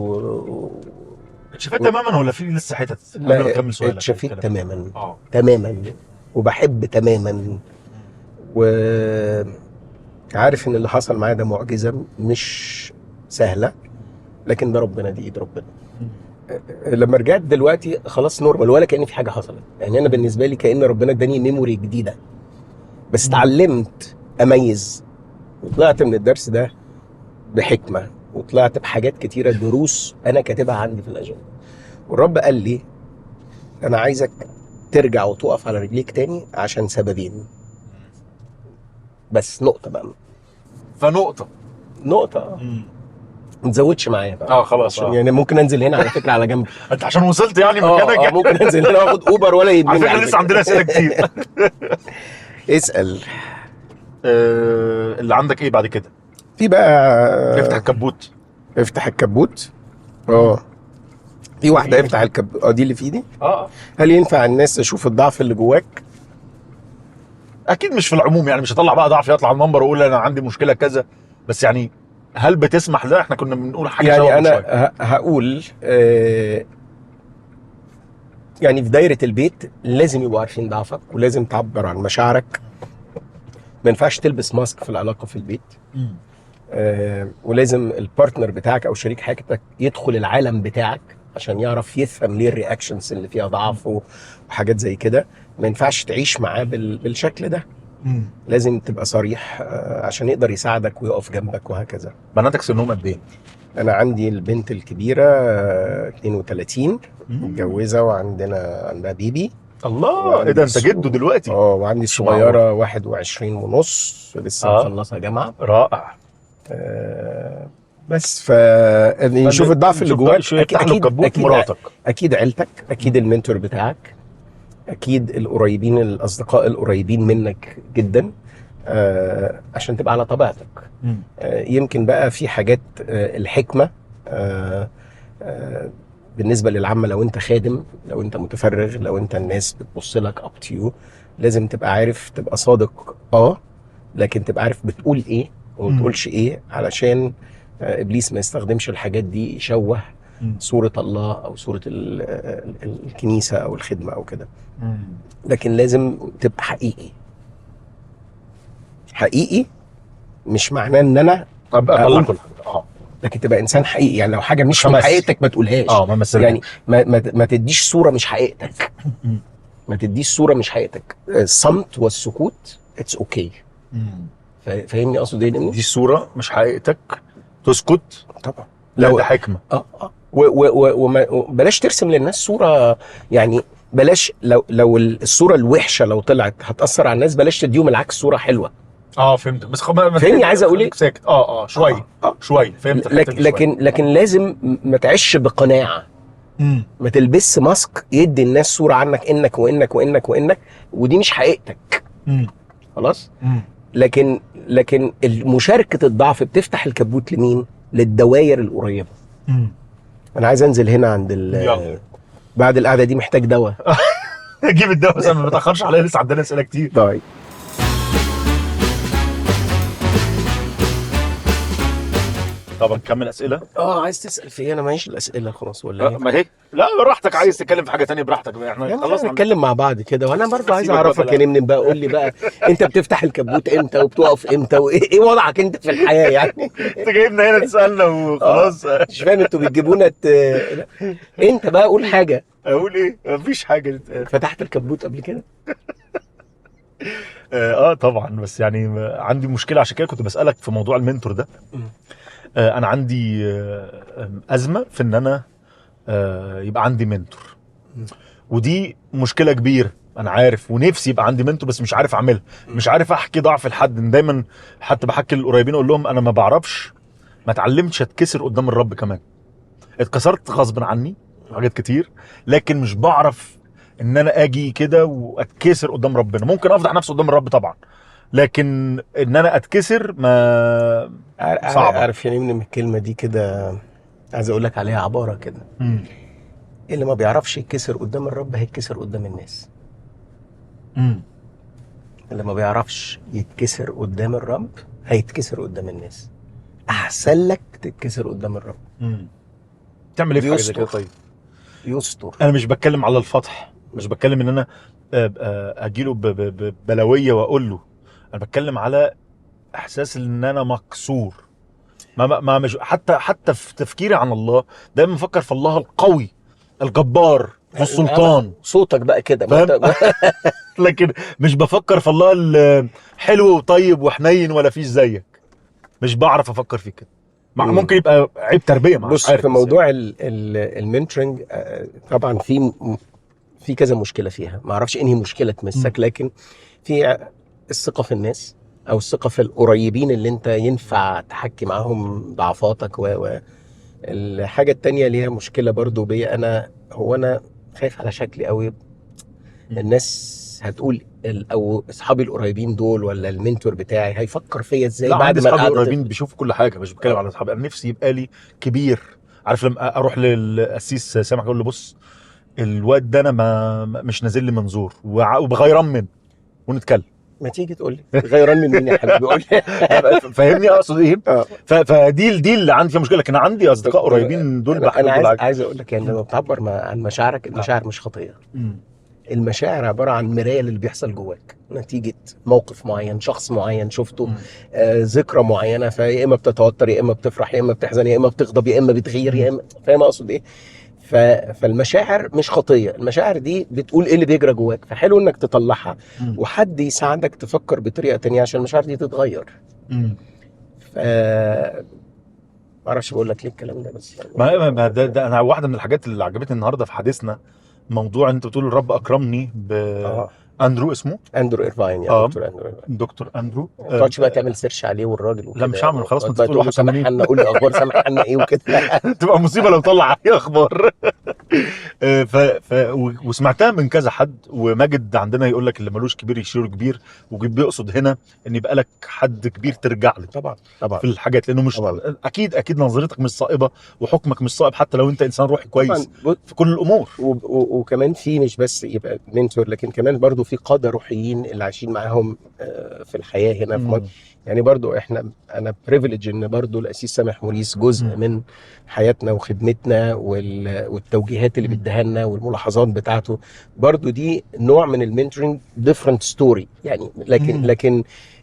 اتشفيت تماما ولا في لسه حتت؟ لا اتشفيت تماما. تماما، وبحب تماما، وعارف ان اللي حصل معايا ده معجزه مش سهله، لكن ده ربنا، دي ايد ربنا. لما رجعت دلوقتي خلاص نورمال، ولا كأن في حاجه حصلت. يعني انا بالنسبه لي كأن ربنا اداني ميموري جديده، بس اتعلمت اميز، وطلعت من الدرس ده بحكمه. وطلعت بحاجات كتيره، دروس انا كاتبها عندي في الاجنده. والرب قال لي انا عايزك ترجع وتقف على رجليك تاني عشان سببين بس. نقطه بقى، فنقطه. نقطه. ما تزودش معايا بقى. خلاص. يعني ممكن انزل هنا على فكره على جنب. انت عشان وصلت يعني مكانك. ممكن انزل هنا واخد اوبر ولا على يهمني. فكره لسه عندنا اسئله كتير. اسال. اللي عندك ايه بعد كده؟ في بقى افتح الكبوت. افتح الكبوت. في واحده افتح الكبوت. دي اللي في ايدي. هل ينفع الناس تشوف الضعف اللي جواك؟ اكيد مش في العموم، يعني مش هطلع بقى ضعف يطلع على المنبر واقول انا عندي مشكله كذا، بس يعني هل بتسمح ده؟ احنا كنا بنقول حاجه يعني انا هقول يعني في دايره البيت لازم يبقوا عارفين ضعفك ولازم تعبر عن مشاعرك. ما ينفعش تلبس ماسك في العلاقه في البيت. ولازم البارتنر بتاعك او شريك حياتك يدخل العالم بتاعك عشان يعرف يفهم ليه الرياكشنز اللي فيها ضعف وحاجات زي كده. ما ينفعش تعيش معاه بالشكل ده. لازم تبقى صريح عشان يقدر يساعدك ويقف جنبك وهكذا. بناتك سنهم قد ايه؟ انا عندي البنت الكبيره 32 متجوزه وعندها بيبي. الله، ايه ده انت جده دلوقتي؟ وعندي الصغيره 21 ونص لسه مخلصه جامعه. رائع. بس نشوف الضعف اللي جواك. اكيد مراتك، اكيد عيلتك، اكيد المنتور بتاعك، اكيد القريبين، الاصدقاء القريبين منك جدا، عشان تبقى على طبيعتك. يمكن بقى في حاجات الحكمه بالنسبه للعامه. لو انت خادم، لو انت متفرغ، لو انت الناس بتبص لك اب تو، لازم تبقى عارف تبقى صادق لكن تبقى عارف بتقول ايه وما بتقولش ايه، علشان ابليس ما يستخدمش الحاجات دي يشوه صورة الله او صورة الكنيسة او الخدمة او كده. لكن لازم تبقى حقيقي. مش معناه ان انا ابقى اطلع كل حاجة، لكن تبقى انسان حقيقي. يعني لو حاجة مش من حقيقتك ما تقولهاش. يعني ما تديش صورة مش حقيقتك. ما تديش صورة مش حقيقتك. الصمت والسكوت اتس اوكي. فاهمني اقصد ايه؟ دي صورة مش حقيقتك، تسكت طبعا. لو ده حكمة. وبلاش ترسم للناس صورة. يعني بلاش لو الصورة الوحشة لو طلعت هتأثر على الناس، بلاش تديهم العكس صورة حلوة. فهمت. بس فهمني عايز اقول ايه؟ ساكت. شوية فهمت. لكن لازم ما تعيش بقناعة. ما تلبس ماسك يدي الناس صورة عنك انك وانك وانك وانك، ودي مش حقيقتك. خلاص. لكن مشاركة الضعف بتفتح الكبوت لمين؟ للدوائر القريبة. انا عايز انزل هنا عند بعد القعدة دي محتاج دواء. جيب الدواء بس ما بتاخرش عليا، لسه عندنا اسئلة كتير. طيب طب نكمل اسئله. عايز تسال في ايه؟ انا ماليش الاسئله خلاص ولا ايه؟ ما هي لا براحتك، عايز تتكلم في حاجه تانية براحتك. احنا خلاص نتكلم مع بعض كده. وانا برضه عايز اعرفك يا نمنم بقى. قول لي بقى انت بتفتح الكبوت امتى وبتقف امتى وايه وضعك انت في الحياه يعني؟ انت جايبنا هنا تسالنا وخلاص. مش فاهم انتوا بتجيبونا انت بقى قول حاجه. اقول ايه؟ مفيش حاجه. فتحت الكبوت قبل كده؟ طبعا، بس يعني عندي مشكله، عشان كده كنت بسالك في موضوع المنتور ده. انا عندي ازمه في ان انا يبقى عندي منتور، ودي مشكله كبيره انا عارف، ونفسي يبقى عندي منتور بس مش عارف اعملها. مش عارف احكي ضعف لحد. دايما حتى بحكي للقريبين اقول لهم انا ما بعرفش، ما اتعلمتش اتكسر قدام الرب. كمان اتكسرت غصب عني حاجات كتير، لكن مش بعرف ان انا اجي كده واتكسر قدام ربنا. ممكن افضح نفسي قدام الرب طبعا، لكن ان انا اتكسر ما صعب. عارف يعني من الكلمه دي كده عايز اقول لك عليها عباره كده. اللي ما بيعرفش يتكسر قدام الرب هيتكسر قدام الناس. اللي ما بيعرفش يتكسر قدام الرب هيتكسر قدام الناس. احسن لك تتكسر قدام الرب. تعمل ايه في حاجه زي كده؟ طيب يستر. انا مش بتكلم على الفتح، مش بتكلم ان انا اجيله ببلويه واقول له. انا بتكلم على احساس ان انا مكسور. ما مش حتى في تفكيري عن الله دايما بفكر في الله القوي الجبار ذو السلطان. صوتك بقى كده. لكن مش بفكر في الله الحلو وطيب وحنين ولا فيش زيك. مش بعرف افكر فيه كده. ممكن يبقى عيب تربيه، ما بص، عارف في موضوع المنتورنج طبعا في كذا مشكله فيها، ما اعرفش انهي مشكله تمسك، لكن في الثقه في الناس او الثقه في القريبين اللي انت ينفع تحكي معاهم ضعفاتك الحاجه التانية اللي هي مشكله برضو بيا انا، هو انا خايف على شكلي قوي. الناس هتقول او اصحابي القريبين دول ولا المنتور بتاعي هيفكر فيا ازاي لا، بعد عندي ما اصحابي القعده قريبين بيشوفوا كل حاجه، مش بتكلم على اصحابي. انا نفسي يبقى لي كبير، عارف لما اروح للقسيس سامح اقول له بص الواد ده انا مش نازل لي منظور وبغيران منه ونتكلم. ما تيجي تقول لي غيران من مين يا حبيبي؟ قول لي. فاهمني اقصد ايه؟ فدي اللي عندي فيها مشكله، لكن عندي اصدقاء قريبين دول انا عايز اقول لك يعني لما بتعبر عن مشاعرك، المشاعر مش خطيه. المشاعر عباره عن مرايه للي بيحصل جواك، نتيجه موقف معين، شخص معين شفته، ذكرى معينه، فيا اما بتتوتر يا اما بتفرح يا اما بتحزن يا اما بتغضب يا اما بتغير يا اما، فاهم اقصد ايه؟ فالمشاعر مش خطيه، المشاعر دي بتقول ايه اللي بيجرى جواك، فحلو انك تطلعها وحد يساعدك تفكر بطريقه تانية عشان المشاعر دي تتغير. ف ما اعرفش بقول لك ليه الكلام ده، بس ما ده انا واحده من الحاجات اللي عجبتني النهارده في حديثنا، موضوع انت بتقول الرب اكرمني اندرو، اسمه اندرو ايرفاين، يا دكتور اندرو ايرفاين. دكتور اندرو. ما تقعدش بقى تعمل سيرش عليه والراجل وكده. لا مش هعمل، خلاص ما انت تقول له سامح حنا، قول لي اخبار سامح حنا ايه وكده. تبقى مصيبه لو طلع عليه اخبار. وسمعتها من كذا حد، وماجد عندنا يقول لك اللي ملوش كبير يشيله كبير، وبيقصد هنا ان يبقى لك حد كبير ترجع له. طبعا في الحاجات، لانه مش طبعا. اكيد نظرتك مش صائبه وحكمك مش صائب، حتى لو انت انسان روحي كويس في كل الامور. وكمان في مش بس يبقى منتور، لكن كمان برضو في قاده روحيين اللي عايشين معاهم في الحياه هنا في مصر. يعني برضو انا بريفليج ان برضو القسيس سامح موريس جزء من حياتنا وخدمتنا والتوجيهات اللي بيديها لنا والملاحظات بتاعته، برضو دي نوع من المنتورنج، ديفرنت ستوري يعني.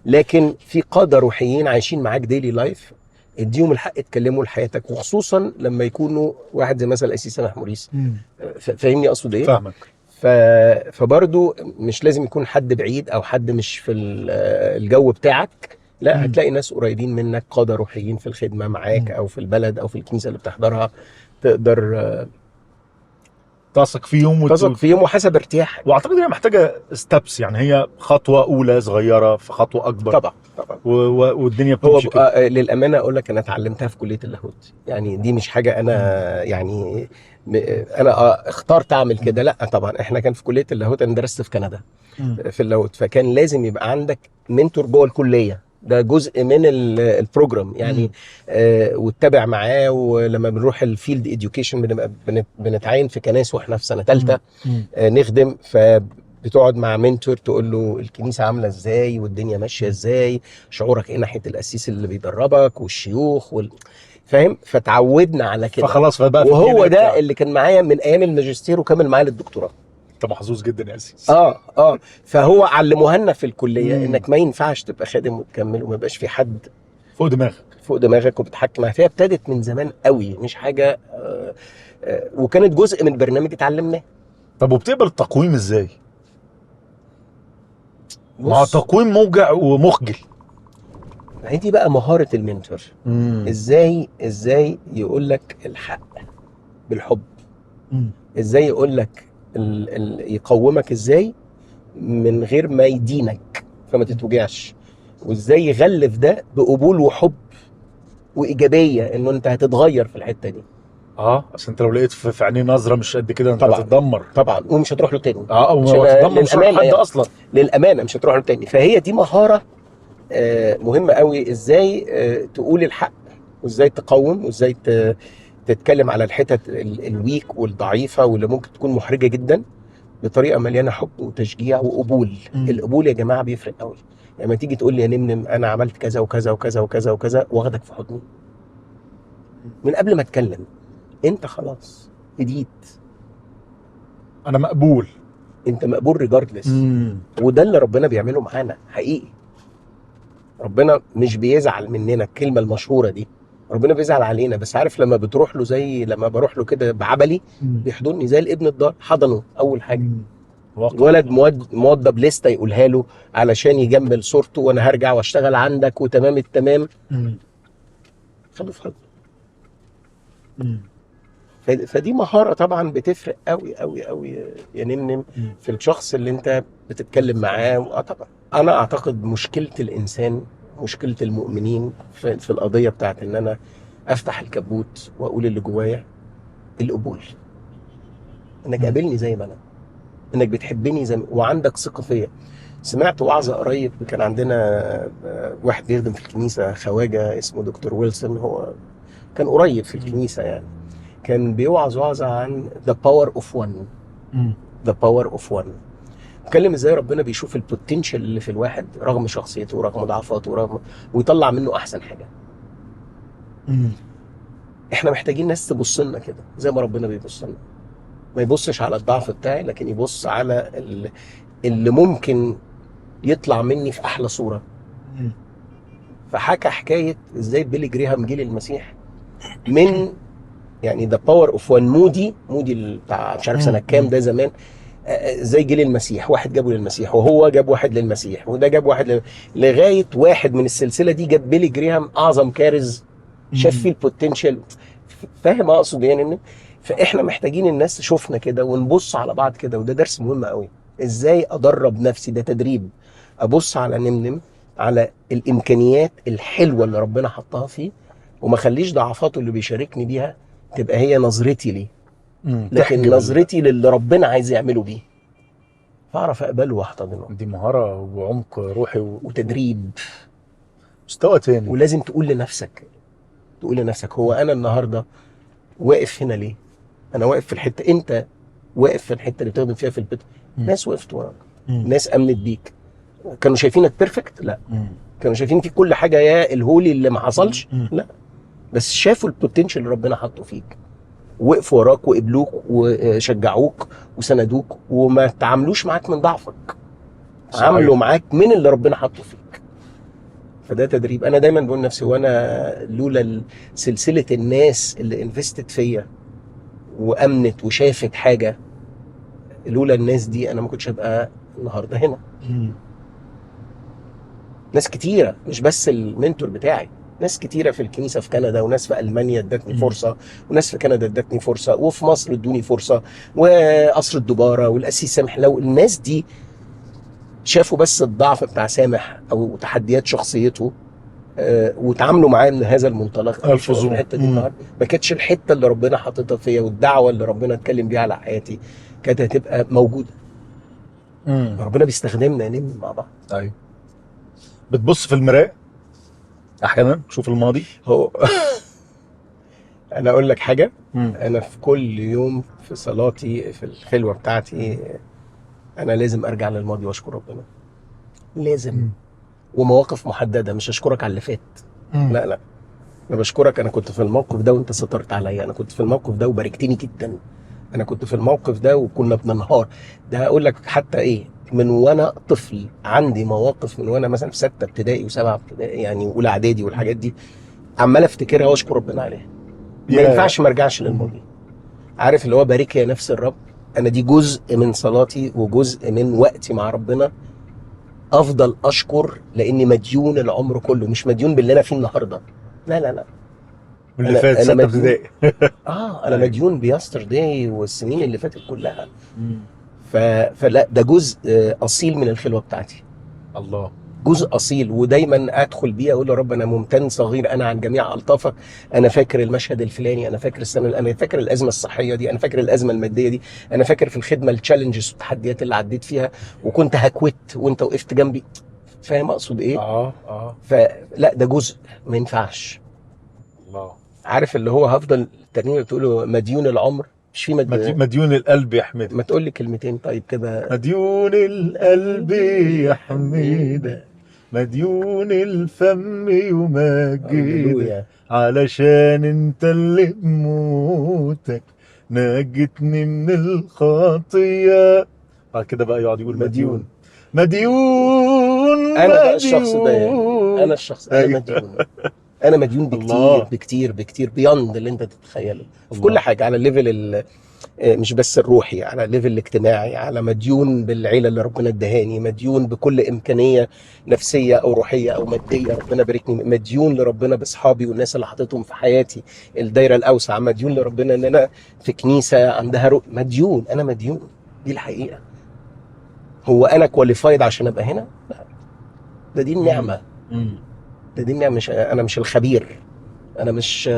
لكن في قاده روحيين عايشين معاك ديلي لايف، اديهم الحق اتكلموا لحياتك، وخصوصا لما يكونوا واحد زي مثلا القسيس سامح موريس. فاهمني اقصد ايه؟ فاهمك. فبرضو مش لازم يكون حد بعيد او حد مش في الجو بتاعك، لا هتلاقي ناس قريبين منك، قادة روحيين في الخدمة معاك او في البلد او في الكنيسة اللي بتحضرها، تقدر تثق فيهم وحسب ارتياحك. واعتقد هي محتاجه ستابس، يعني هي خطوه اولى صغيره في خطوه اكبر. طبعا والدنيا بتمشي كده. للامانه اقول لك انا اتعلمتها في كليه اللاهوت، يعني دي مش حاجه انا يعني انا اخترت اعمل كده، لا طبعا احنا كان في كليه اللاهوت، انا درست في كندا في اللاهوت، فكان لازم يبقى عندك منتور جوه الكليه، ده جزء من البروجرام يعني. واتبع معاه، ولما بنروح الفيلد اديوكيشن بنبقى بنتعين في كنايس واحنا في سنه ثالثه نخدم، بتقعد مع منتور تقول له الكنيسه عامله ازاي والدنيا ماشيه ازاي، شعورك ايه ناحيه القسيس اللي بيدربك والشيوخ فاهم؟ فتعودنا على كده، فخلاص بقى. وهو ده اللي كان معايا من ايام الماجستير وكمل معايا للدكتوراه. انت محظوظ جدا يا اسيس. فهو علموها لنا في الكليه انك ما ينفعش تبقى خادم وتكمل وما يبقاش في حد فوق دماغك وبتحكم معاه. فهي ابتدت من زمان قوي، مش حاجه وكانت جزء من برنامج اتعلمناه. طب وبتقبل التقويم ازاي؟ مع تقويم موجع ومخجل. هي دي بقى مهاره المنتور. ازاي يقول لك الحق بالحب. ازاي يقول لك يقومك ازاي من غير ما يدينك فما تتوجعش، وازاي يغلف ده بقبول وحب وايجابيه انه انت هتتغير في الحته دي. اصل انت لو لقيت في عينيه نظره مش قد كده انت هتتدمر طبعا، ومش هتروح له تاني. مش هتتدمر، مش هتروح حد اصلا. للامانه مش هتروح له تاني. فهي دي مهاره مهمه قوي، ازاي تقول الحق، وازاي تقوم، وازاي تتكلم على الحتت الويك والضعيفه واللي ممكن تكون محرجه جدا بطريقه مليانه حب وتشجيع وقبول. القبول يا جماعه بيفرق قوي. لما يعني تيجي تقول لي يا نمنم انا عملت كذا وكذا وكذا وكذا وكذا، واخدك في حضني من قبل ما اتكلم، انت خلاص هديت، انا مقبول، انت مقبول ريجاردلس. وده اللي ربنا بيعمله معانا حقيقي. ربنا مش بيزعل مننا، الكلمه المشهوره دي، ربنا بيزعل علينا، بس عارف لما بتروح له، زي لما بروح له كده بعبلي بيحضني زي الابن الضال، حضنه اول حاجه. ولد موضب لسته يقولها له علشان يجمل صورته، وانا هرجع واشتغل عندك وتمام التمام. خليه في حضنه. فدي مهاره طبعا بتفرق قوي قوي قوي يا نمنم في الشخص اللي انت بتتكلم معاه. طبعا انا اعتقد مشكله الانسان، مشكله المؤمنين في القضيه بتاعت ان انا افتح الكبوت واقول اللي جوايا، القبول. انك قابلني زي ما انا، انك بتحبني زي وعندك ثقه فيا. سمعت وعظه قريب، كان عندنا واحد بيخدم في الكنيسه، خواجه اسمه دكتور ويلسون، هو كان قريب في الكنيسه يعني، كان بيوعظ وعظه عن the power of one. the power of one. اتكلم ازاي ربنا بيشوف البوتنشال اللي في الواحد رغم شخصيته ورغم ضعفاته ويطلع منه احسن حاجه. احنا محتاجين ناس تبص لنا كده زي ما ربنا بيبص لنا، ما يبصش على الضعف بتاعي، لكن يبص على اللي ممكن يطلع مني في احلى صوره. فحكى حكايه ازاي بيلي جريهام جه للمسيح من يعني ذا باور اوف وان. مودي بتاع مش عارف سنه كام ده زمان، ازاي جه للمسيح، واحد جابه للمسيح وهو جاب واحد للمسيح وده جاب واحد لغايه واحد من السلسله دي جاب بيلي جريهام، اعظم كارز شاف فيه البوتنشال. فاهم اقصد يعني؟ فاحنا محتاجين الناس تشوفنا كده ونبص على بعض كده، وده درس مهم قوي. ازاي ادرب نفسي، ده تدريب، ابص على نمنم على الامكانيات الحلوه اللي ربنا حطها فيه، وما خليش ضعفاته اللي بيشاركني بيها تبقى هي نظرتي ليه، لكن نظرتي للي ربنا عايز يعمله بيه، فاعرف اقبله واحتضنه. دي مهاره وعمق روحي وتدريب مستوى تاني. ولازم تقول لنفسك هو انا النهارده واقف هنا ليه؟ انا واقف في الحته، انت واقف في الحته اللي بتخدم فيها في البيت. ناس وقفت وراك، ناس امنت بيك، كانوا شايفينك بيرفكت؟ لا. كانوا شايفين فيك كل حاجه يا الهولي اللي ما حصلش؟ لا. بس شافوا البوتنشال اللي ربنا حطه فيك، وقفوا وراك وقبلوك وشجعوك وسندوك، وما تعاملوش معاك من ضعفك، عاملوا معاك من اللي ربنا حطه فيك. فده تدريب. انا دايما بقول لنفسي، وانا لولا سلسله الناس اللي انفستت فيا وامنت وشافت حاجه، لولا الناس دي انا ما كنتش هبقى النهارده هنا. ناس كتيره، مش بس المنتور بتاعي، ناس كتيره في الكنيسه في كندا، وناس في المانيا ادتني فرصه، وناس في كندا ادتني فرصه، وفي مصر ادوني فرصه، وقصر الدباره والاسيس سامح. لو الناس دي شافوا بس الضعف بتاع سامح او تحديات شخصيته وتعاملوا معاه من هذا المنطلق، الحته دي النهارده ما كانتش الحته اللي ربنا حاططها فيا والدعوه اللي ربنا اتكلم بيها على حياتي كانت هتبقى موجوده. ربنا بيستخدمنا نمنم مع بعض. ايوه. بتبص في المرايه احيانا تشوف الماضي؟ هو انا اقول لك حاجه، انا في كل يوم في صلاتي في الخلوه بتاعتي انا لازم ارجع للماضي واشكر ربنا، لازم. ومواقف محدده، مش اشكرك على اللي فات، لا لا، انا بشكرك انا كنت في الموقف ده وانت سترت عليا، انا كنت في الموقف ده وباركتني جدا، انا كنت في الموقف ده وكنا بننهار. ده هقول لك حتى ايه، من وانا طفل عندي مواقف، من وانا مثلا في 6 ابتدائي و7 ابتدائي يعني اولى اعدادي والحاجات دي، عمال افتكرها واشكر ربنا عليها. ما ينفعش ما ارجعش للماضي. عارف اللي هو بارك يا نفس الرب، انا دي جزء من صلاتي وجزء من وقتي مع ربنا، افضل اشكر لاني مديون العمر كله، مش مديون باللي انا فيه النهارده، لا لا لا، اللي فات 6 ابتدائي. انا مديون بيسترداي والسنين اللي فاتت كلها. فلا، ده جزء اصيل من الخلوه بتاعتي. الله، جزء اصيل، ودايما ادخل بيه اقول يا رب انا ممتن صغير انا عن جميع الطافك. انا فاكر المشهد الفلاني، انا فاكر السنه، انا فاكر الازمه الصحيه دي، انا فاكر الازمه الماديه دي، انا فاكر في الخدمه التشالنجز والتحديات اللي عديت فيها وكنت هكوت وانت وقفت جنبي. فاهم اقصد ايه؟ فلا، ده جزء ما ينفعش. الله. عارف اللي هو هفضل الترنيمه بتقوله مديون العمر، مش في مديون القلب يا حميد. ما تقول لي كلمتين طيب كده. مديون القلب يا حميد، مديون الفم يمجد، علشان انت اللي بموتك نجتني من الخطيه. بعد كده بقى يقعد يقول مديون. انا بقى الشخص ده، انا الشخص، انا مديون. انا مديون بكتير بكتير بكتير بياند اللي انت تتخيله في كل حاجه، على الليفل مش بس الروحي، على الليفل الاجتماعي، على مديون بالعيله اللي ربنا ادهاني، مديون بكل امكانيه نفسيه او روحيه او ماديه ربنا باركني، مديون لربنا باصحابي والناس اللي حاططهم في حياتي، الدايره الاوسع، مديون لربنا ان انا في كنيسه عندها مديون، انا مديون. دي الحقيقه. هو انا كواليفايد عشان ابقى هنا؟ لا، دي النعمه. دي النعمه. مش انا مش الخبير، انا مش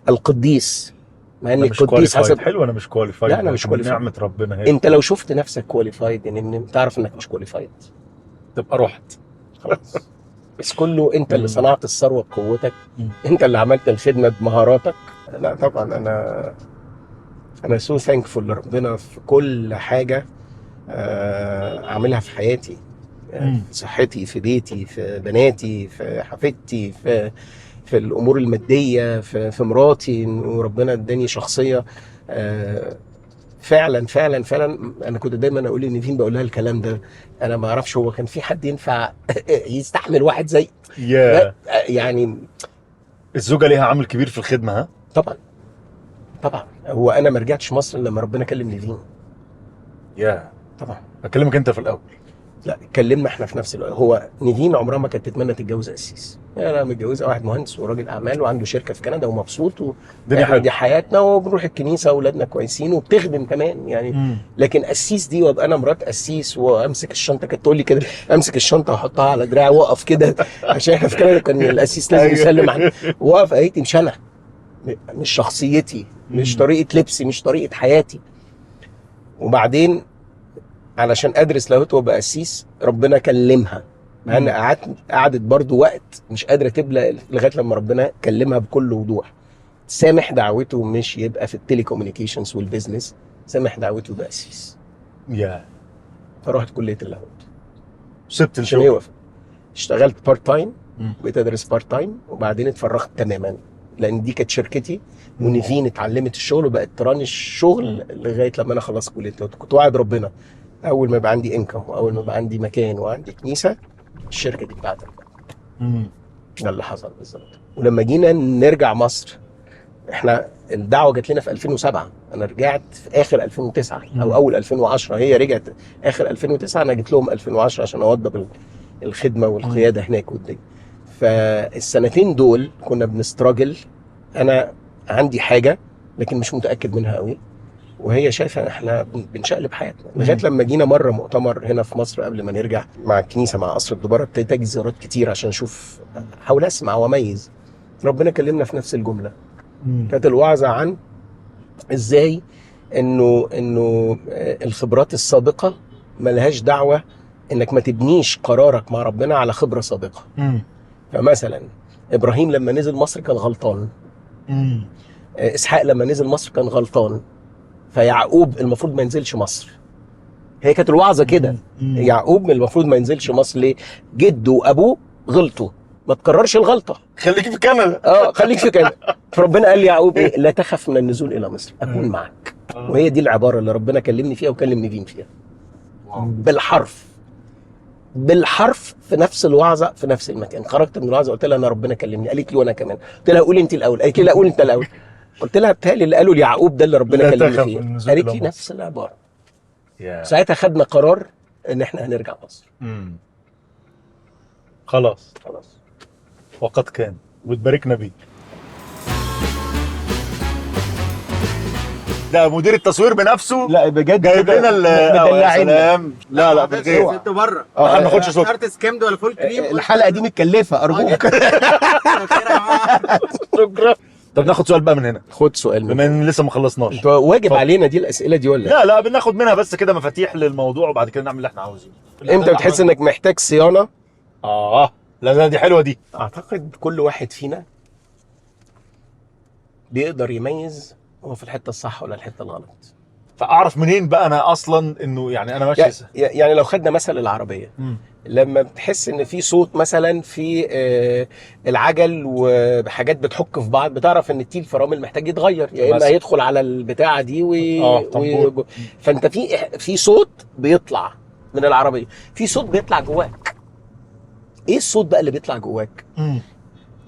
القديس، مع ان انا مش القديس كواليفايد. حسب. حلو، انا مش كواليفايد. لا، انا مش كواليفايد. نعمه ربنا هي. انت لو شفت نفسك كواليفايد يعني تعرف انك مش كواليفايد، تبقى رحت خلاص. بس كله انت اللي مم. صنعت الثروه بقوتك، مم. انت اللي عملت الخدمه بمهاراتك. لا طبعا انا سو ثانكفول لربنا في كل حاجه اعملها في حياتي، مم. في صحتي، في بيتي، في بناتي، في حفيدتي، في الامور الماديه، في مراتي، وربنا اداني شخصيه فعلا فعلا فعلا. انا كنت دايما اقول لنيفين، بقولها الكلام ده، انا ما اعرفش هو كان في حد ينفع يستحمل واحد زي يا يعني. الزوجه ليها عامل كبير في الخدمه، ها؟ طبعا طبعا. هو انا ما رجعتش مصر إلا لما ربنا كلم نيفين. يا طبعا. اكلمك انت في الاول. لا، اتكلمنا احنا في نفس الوقت. هو نيفين عمرها ما كانت تتمنى تتجوز قسيس. انا متجوزه واحد مهندس وراجل اعمال وعنده شركه في كندا ومبسوط، الدنيا احنا دي حلوه. حياتنا، وبنروح الكنيسه واولادنا كويسين وبتخدم كمان يعني. لكن قسيس دي، وابقى انا مرات قسيس وامسك الشنطه، كانت تقول لي كده امسك الشنطه واحطها على دراعي واقف كده، عشان احنا في كندا كان القسيس لازم يسلم على واقف. قالت مش انا، مش شخصيتي، مش طريقه لبسي، مش طريقه حياتي. وبعدين علشان ادرس لاهوت وابقى قسيس ربنا كلمها، مع ان قعدت برضو وقت مش قادره تبلى، لغايه لما ربنا كلمها بكل وضوح. سامح دعوته مش يبقى في التليكوميونيكيشنز والبيزنس، سامح دعوته يبقى قسيس. يا فرحت كليه اللاهوت، سبت عشان هي الشغل. وافقت. اشتغلت بارت تايم، بقيت ادرس بارت تايم، وبعدين اتفرغت تماما، لان دي كانت شركتي، ونيفين اتعلمت الشغل وبقت تراني الشغل لغايه لما انا خلصت كليه اللاهوت. كنت واعد ربنا اول ما يبقى عندي انكم، واول ما يبقى عندي مكان وعندي كنيسه، الشركه دي بتاعتك. ده اللي حصل بالظبط. ولما جينا نرجع مصر، احنا الدعوه جات لنا في 2007، انا رجعت في اخر 2009 او اول 2010. هي رجعت اخر 2009، انا جيت لهم 2010 عشان اوضب الخدمه والقياده هناك والدنيا. فالسنتين دول كنا بنستراجل، انا عندي حاجه لكن مش متاكد منها قوي، وهي شايفه احنا بنشقلب حياتنا. لغايه لما جينا مره مؤتمر هنا في مصر قبل ما نرجع مع الكنيسه، مع قصر الدباره، ابتديت اجي زيارات كتير عشان اشوف، احاول اسمع واميز. ربنا كلمنا في نفس الجمله. كانت الوعظه عن ازاي انه الخبرات السابقه ملهاش دعوه، انك ما تبنيش قرارك مع ربنا على خبره سابقه. فمثلا ابراهيم لما نزل مصر كان غلطان، اسحاق لما نزل مصر كان غلطان، فيعقوب المفروض ما ينزلش مصر. هي كانت الوعظه كده. يعقوب المفروض ما ينزلش مصر ليه؟ جده وابوه غلطوا، ما تكررش الغلطه، خليك في كندا. خليك في كندا. فربنا قال ليعقوب ايه؟ لا تخف من النزول الى مصر، اكون معك. وهي دي العباره اللي ربنا كلمني فيها وكلم نيفين فيها، بالحرف في نفس الوعظه في نفس المكان. خرجت من الوعظه قلت لها انا ربنا كلمني. قالت لي وانا كمان. قلت لها قولي انت الاول. قالت لي لا، قول انت الاول. قلت لها بتهيألي اللي قالوا ليعقوب ده اللي ربنا كلمني فيه. قالت لي نفس العباره. ساعتها خدنا قرار ان احنا هنرجع مصر. خلاص وقد كان، وتباركنا بيه. ده مدير التصوير بنفسه. لا بجد جايب لنا سلام. لا بالغير. انت بره ما ناخدش صوت. ارتس كامد ولا فول كريم. الحلقه دي متكلفه ارجوك. شكرا. طب ناخد سؤال بقى من هنا. خد سؤال بما ان لسه ما خلصناش. انت واجب علينا دي الاسئله دي ولا لا بناخد منها بس كده مفاتيح للموضوع، وبعد كده نعمل اللي احنا عاوزينه. امتى بتحس انك محتاج صيانه؟ لا دي حلوه دي. اعتقد كل واحد فينا بيقدر يميز هو في الحته الصح ولا الحته الغلط. فاعرف منين بقى انا اصلا انه يعني انا ماشي يعني لو خدنا مثل العربيه، لما بتحس ان في صوت مثلا في العجل وحاجات بتحك في بعض، بتعرف ان التيل فرامل محتاج يتغير، يا اما هيدخل على البتاعه دي فانت في صوت بيطلع من العربيه، في صوت بيطلع جواك. ايه الصوت بقى اللي بيطلع جواك؟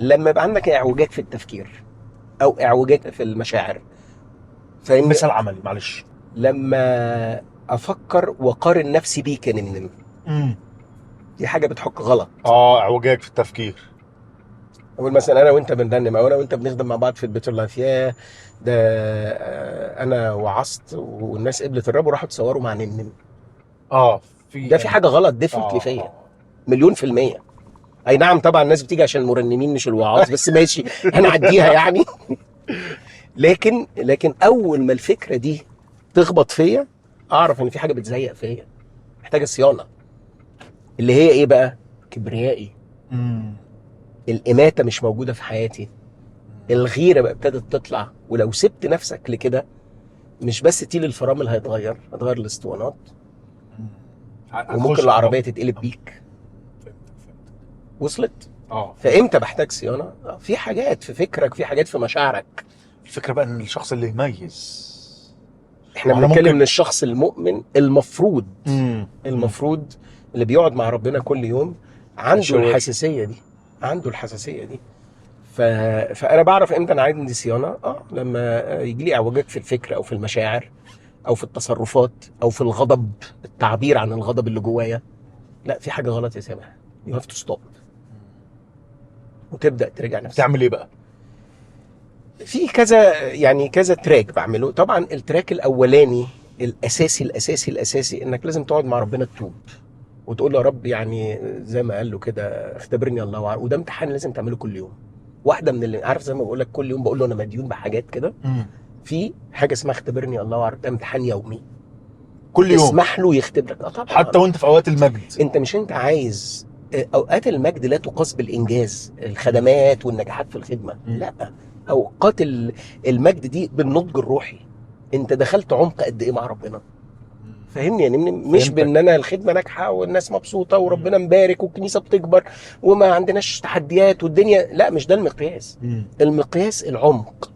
لما يبقى عندك اعوجاج في التفكير او اعوجاج في المشاعر، فاهمني؟ مثال عملي معلش. لما افكر واقارن نفسي بيك يا نمنم، دي حاجه بتحك غلط. اعوجاج في التفكير. اقول مثلا انا وانت بنرنم، او انا وانت بنخدم مع بعض في البيتر لايف، يا ده انا وعظت والناس قبلت الرب وراحوا اتصوروا مع نمنم. ده في حاجه غلط ديفنتلي فيا، مليون في المية. اي نعم طبعا الناس بتيجي عشان المرنمين مش الوعاظ، بس ماشي هنعديها يعني. لكن اول ما الفكره دي تخبط فيا، اعرف ان في حاجه بتزيق فيا محتاجه صيانه، اللي هي ايه بقى؟ كبريائي. الاماته مش موجوده في حياتي، الغيره بقى ابتدت تطلع. ولو سبت نفسك لكده، مش بس تيل الفرامل هيتغير الاسطوانات، وممكن العربيه تتقلب بيك. وصلت؟ فامتى بحتاج صيانه؟ في حاجات في فكرك، في حاجات في مشاعرك. الفكره بقى ان الشخص اللي يميز، احنا بنتكلم ان الشخص المؤمن المفروض اللي بيقعد مع ربنا كل يوم عنده الحساسيه دي. فانا بعرف امتى انا عندي صيانه، لما يجي لي اعوجاج في الفكر او في المشاعر او في التصرفات او في الغضب، التعبير عن الغضب اللي جوايا. لا، في حاجه غلط يا سامح، يو هاف تو ستوب، وتبدا ترجع نفسك. تعمل ايه بقى؟ في كذا تراك بعمله. طبعا التراك الاولاني الاساسي انك لازم تقعد مع ربنا تتوب وتقول له يا رب، يعني زي ما قال له كده اختبرني الله وعلا. وده امتحان لازم تعمله كل يوم. واحده من اللي عارف، زي ما بقول لك كل يوم بقول له انا مديون بحاجات كده. في حاجه اسمها اختبرني الله وعلا، ده امتحان يومي كل يوم اسمح له يختبرك. طبعا حتى وانت في اوقات المجد. انت عايز اوقات المجد لا تقاس بالانجاز، الخدمات والنجاحات في الخدمه، لا. اوقات المجد دي بالنضج الروحي. انت دخلت عمق قد ايه مع ربنا؟ فهمني يعني، مش بان انا الخدمه ناجحه والناس مبسوطه وربنا مبارك والكنيسه بتكبر وما عندناش تحديات والدنيا، لا، مش ده المقياس. المقياس العمق.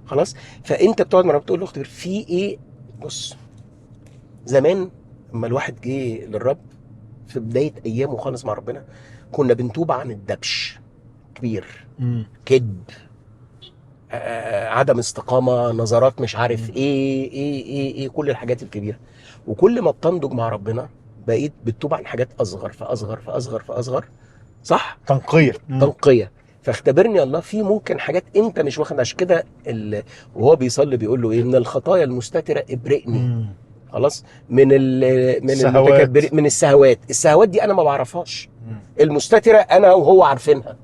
خلاص. فانت بتقعد مع ربنا تقول له اختبر في ايه. بص، زمان لما الواحد جه للرب في بدايه ايامه خالص مع ربنا، كنا بنتوب عن الدبش كبير، كذب، عدم استقامه، نظرات مش عارف ايه كل الحاجات الكبيره. وكل ما بتنضج مع ربنا بقيت بتتوب عن حاجات اصغر فاصغر. صح؟ تنقيه. فاختبرني الله في ممكن حاجات انت مش واخد. عشان كده وهو بيصلي بيقول له ايه؟ من الخطايا المستتره ابرئني. خلاص. من المتكبر، من السهوات دي انا ما بعرفهاش. المستتره انا وهو عارفينها.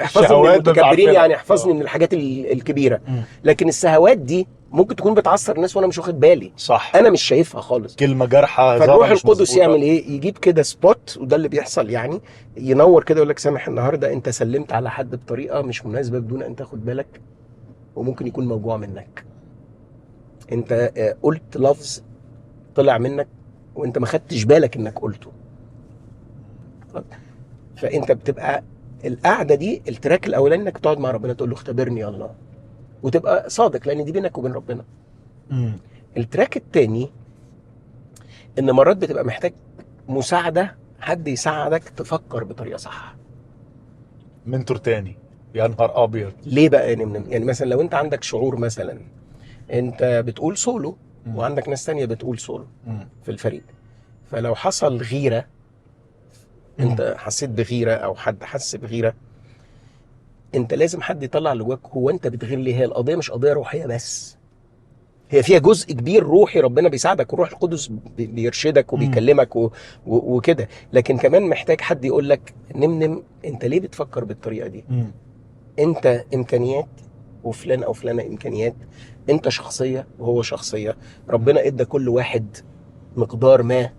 احفظني من المتكبرين، يعني احفظني من الحاجات الكبيره. لكن السهوات دي ممكن تكون بتعصر الناس وانا مش واخد بالي. صح. انا مش شايفها خالص. كلمه جارحه. فالروح القدس يعمل ايه؟ يجيب كده سبوت، وده اللي بيحصل يعني. ينور كده يقول لك سامح، النهارده انت سلمت على حد بطريقه مش مناسبه بدون ان تاخد بالك، وممكن يكون موجوع منك. انت قلت لفظ طلع منك وانت ما خدتش بالك انك قلته. فانت بتبقى القعده دي التراك الاولاني انك تقعد مع ربنا تقول له اختبرني يا الله، وتبقى صادق، لان دي بينك وبين ربنا. التراك التاني ان مرات بتبقى محتاج مساعده، حد يساعدك تفكر بطريقه صح. منتور تاني. يا نهار ابيض. ليه بقى؟ يعني مثلا لو انت عندك شعور، مثلا انت بتقول سولو وعندك ناس تانية بتقول سولو في الفريق، فلو حصل غيره، انت حسيت بغيره او حد حس بغيره، انت لازم حد يطلع اللي جواك. هو انت بتغير ليه؟ هي القضيه مش قضيه روحيه بس، هي فيها جزء كبير روحي. ربنا بيساعدك والروح القدس بيرشدك وبيكلمك وكده، لكن كمان محتاج حد يقول لك نمنم، انت ليه بتفكر بالطريقه دي؟ انت امكانيات وفلان او فلانه امكانيات، انت شخصيه وهو شخصيه، ربنا ادى كل واحد مقدار ما.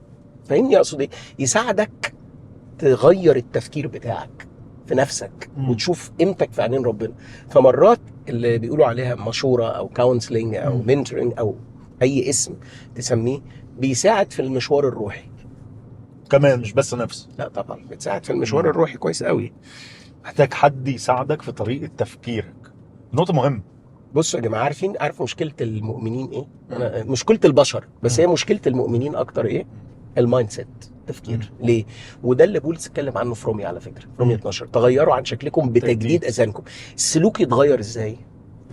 فاهمني اقصد ايه؟ يساعدك تغير التفكير بتاعك في نفسك وتشوف قيمتك في عينين ربنا. فمرات اللي بيقولوا عليها مشوره او كونسلنج او منتورنج او اي اسم تسميه، بيساعد في المشوار الروحي كمان، مش بس نفس. لا طبعا بتساعد في المشوار الروحي كويس قوي. محتاج حد يساعدك في طريقه تفكيرك. نقطه مهمه. بصوا يا جماعه، عارف مشكله المؤمنين ايه؟ مشكله البشر، بس هي مشكله المؤمنين اكتر ايه؟ المايند سيت، تفكير. ليه؟ وده اللي بولس اتكلم عنه في روميا، على فكره، في روميا 12، تغيروا عن شكلكم بتجديد اذهانكم. السلوك يتغير ازاي؟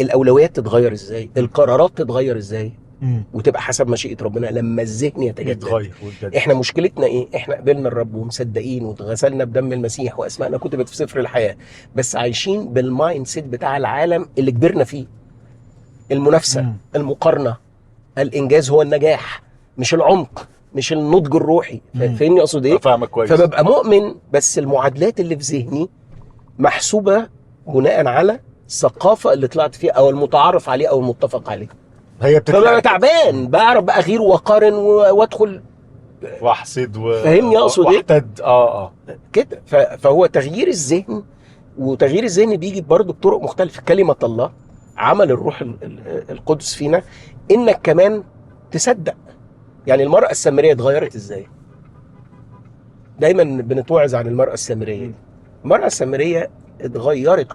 الاولويات تتغير ازاي، القرارات تتغير ازاي، وتبقى حسب مشيئه ربنا لما الذهن يتجدد. يتغير. احنا مشكلتنا ايه؟ احنا قبلنا الرب ومصدقين واتغسلنا بدم المسيح واسمائنا كتبت في سفر الحياه، بس عايشين بالمايند سيت بتاع العالم اللي كبرنا فيه. المنافسه، المقارنه، الانجاز هو النجاح، مش العمق، مش النضج الروحي. فاهمني اقصد ايه؟ فاهمك كويس. فببقى مؤمن، بس المعادلات اللي في ذهني محسوبه بناء على الثقافه اللي طلعت فيها او المتعارف عليه او المتفق عليه. هي فببقى تعبان، بعرف بقى اغير واقارن وادخل واحسد فاهمني اقصد ايه؟ واحتد كده. فهو تغيير الذهن، وتغيير الذهن بيجي برضه بطرق مختلفه. كلمه الله، عمل الروح القدس فينا، انك كمان تصدق. يعني المرأة السامرية اتغيرت ازاي؟ دايما بنتوعظ عن المرأة السامرية. المرأة السامرية اتغيرت.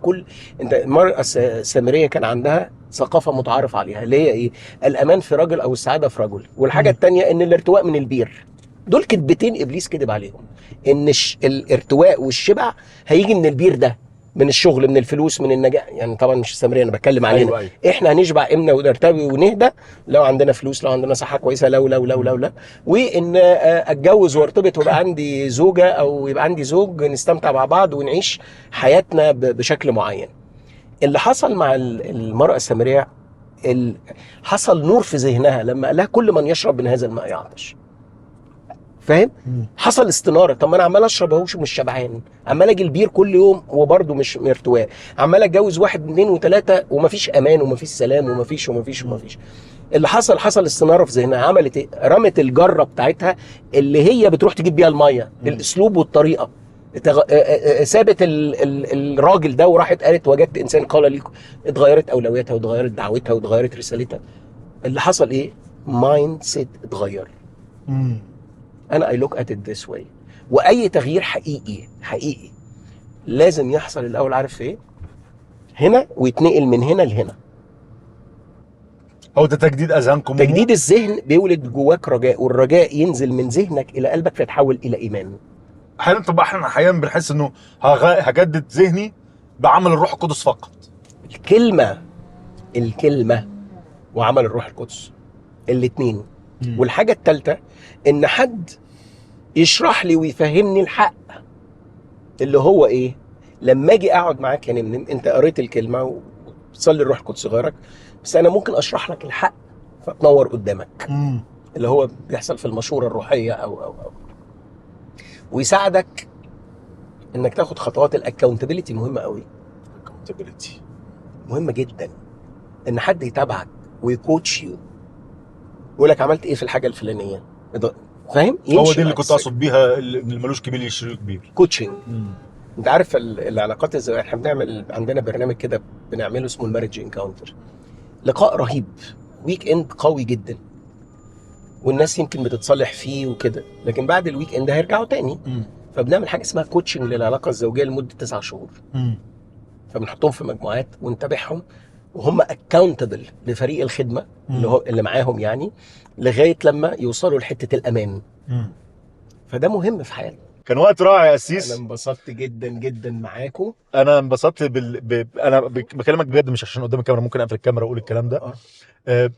انت المرأة السامرية كان عندها ثقافة متعارف عليها اللي هي ايه؟ الامان في رجل او السعادة في رجل، والحاجة التانية ان الارتواء من البير. دول كذبتين ابليس كذب عليهم، ان الارتواء والشبع هيجي من البير ده، من الشغل، من الفلوس، من النجاح. يعني طبعا مش السامريه انا بتكلم علينا. أيوة. احنا هنشبع امنا ونرتوي ونهدى لو عندنا فلوس، لو عندنا صحه كويسه، لو وان اتجوز وارتبط ويبقى عندي زوجه او يبقى عندي زوج، نستمتع مع بعض ونعيش حياتنا بشكل معين. اللي حصل مع المراه السامريه، حصل نور في ذهنها لما قال لها كل من يشرب من هذا الماء يعطش. فاهم؟ حصل استناره. طب ما انا عمال اشرب اهوش ومش شبعان، عمال اجي البير كل يوم وبرده مش مرتواء، عمال اتجوز واحد واثنين وثلاثه ومفيش امان ومفيش سلام ومفيش. اللي حصل استناره في ذهنها. عملت ايه؟ رمت الجره بتاعتها اللي هي بتروح تجيب بيها الميه، الاسلوب والطريقه. سابت الراجل ده وراحت قالت وجدت انسان قال لي. اتغيرت اولوياتها واتغيرت دعوتها واتغيرت رسالتها. اللي حصل ايه؟ مايند سيت اتغير. انا I look at it this way. واي تغيير حقيقي لازم يحصل الاول، عارف ايه؟ هنا، ويتنقل من هنا لهنا. هو ده تجديد اذهانكم. تجديد الذهن بيولد جواك رجاء، والرجاء ينزل من ذهنك الى قلبك فيتحول الى ايمان. احنا احيانا بنحس انه هجدد ذهني بعمل الروح القدس فقط. الكلمه وعمل الروح القدس الاثنين. والحاجه الثالثه ان حد يشرح لي ويفهمني الحق اللي هو ايه. لما اجي اقعد معاك يا نمنم، انت قريت الكلمه وتصلي الروح القدس غيرك، بس انا ممكن اشرح لك الحق فتنور قدامك. اللي هو بيحصل في المشوره الروحيه او ويساعدك انك تاخد خطوات. الاكاونتابيلتي مهمه قوي. الاكاونتابيلتي مهمه جدا، ان حد يتابعك ويكوتش يو، يقول لك عملت ايه في الحاجه الفلانيه. فاهم؟ هو دي اللي كنت اقصد بيها، اللي ملوش كبير يشتري كبير. كوتشنج. انت عارف العلاقات الزوجيه، احنا بنعمل عندنا برنامج كده بنعمله اسمه الماريج انكاونتر. لقاء رهيب، ويك اند قوي جدا، والناس يمكن بتتصالح فيه وكده، لكن بعد الويك اند هيرجعوا تاني. فبنعمل حاجه اسمها كوتشنج للعلاقه الزوجيه لمده 9 شهور. فبنحطهم في مجموعات ونتابعهم، وهم اكاونتبل لفريق الخدمه اللي معاهم، يعني لغايه لما يوصلوا لحته الامان. فده مهم في حياتنا. كان وقت رائع يا أسيس. انا انبسطت جدا جدا معاكم. انا انبسطت انا بكلمك بجد، مش عشان قدام الكاميرا، ممكن اقفل الكاميرا واقول الكلام ده.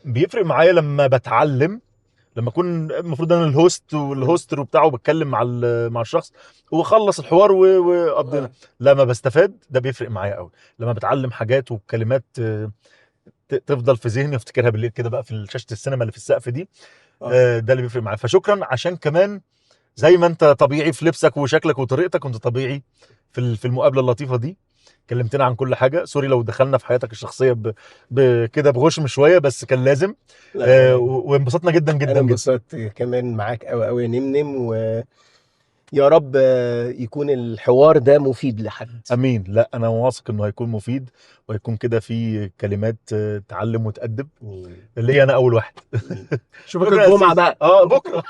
بيفرق معايا لما بتعلم، لما اكون المفروض انا الهوست والهوستر وبتاعه بتكلم مع الشخص وخلص الحوار وقضينا. لما بستفاد ده بيفرق معايا قوي. لما بتعلم حاجات وكلمات تفضل في ذهني وافتكرها بالليل كده بقى في شاشة السينما اللي في السقف دي. ده اللي بيفرق معايا. فشكرا، عشان كمان زي ما انت طبيعي في لبسك وشكلك وطريقتك، كنت طبيعي في المقابله اللطيفه دي. كلمتنا عن كل حاجه. سوري لو دخلنا في حياتك الشخصيه كده بغشم شويه، بس كان لازم. وانبسطنا جدا جدا. انا انبسطت كمان معاك قوي يا نمنم، ويا رب يكون الحوار ده مفيد لحد. امين. لا انا واثق انه هيكون مفيد، وهيكون كده في كلمات تعلم وتأدب اللي هي انا اول واحد. شوفك الجمعه بقى. بكره.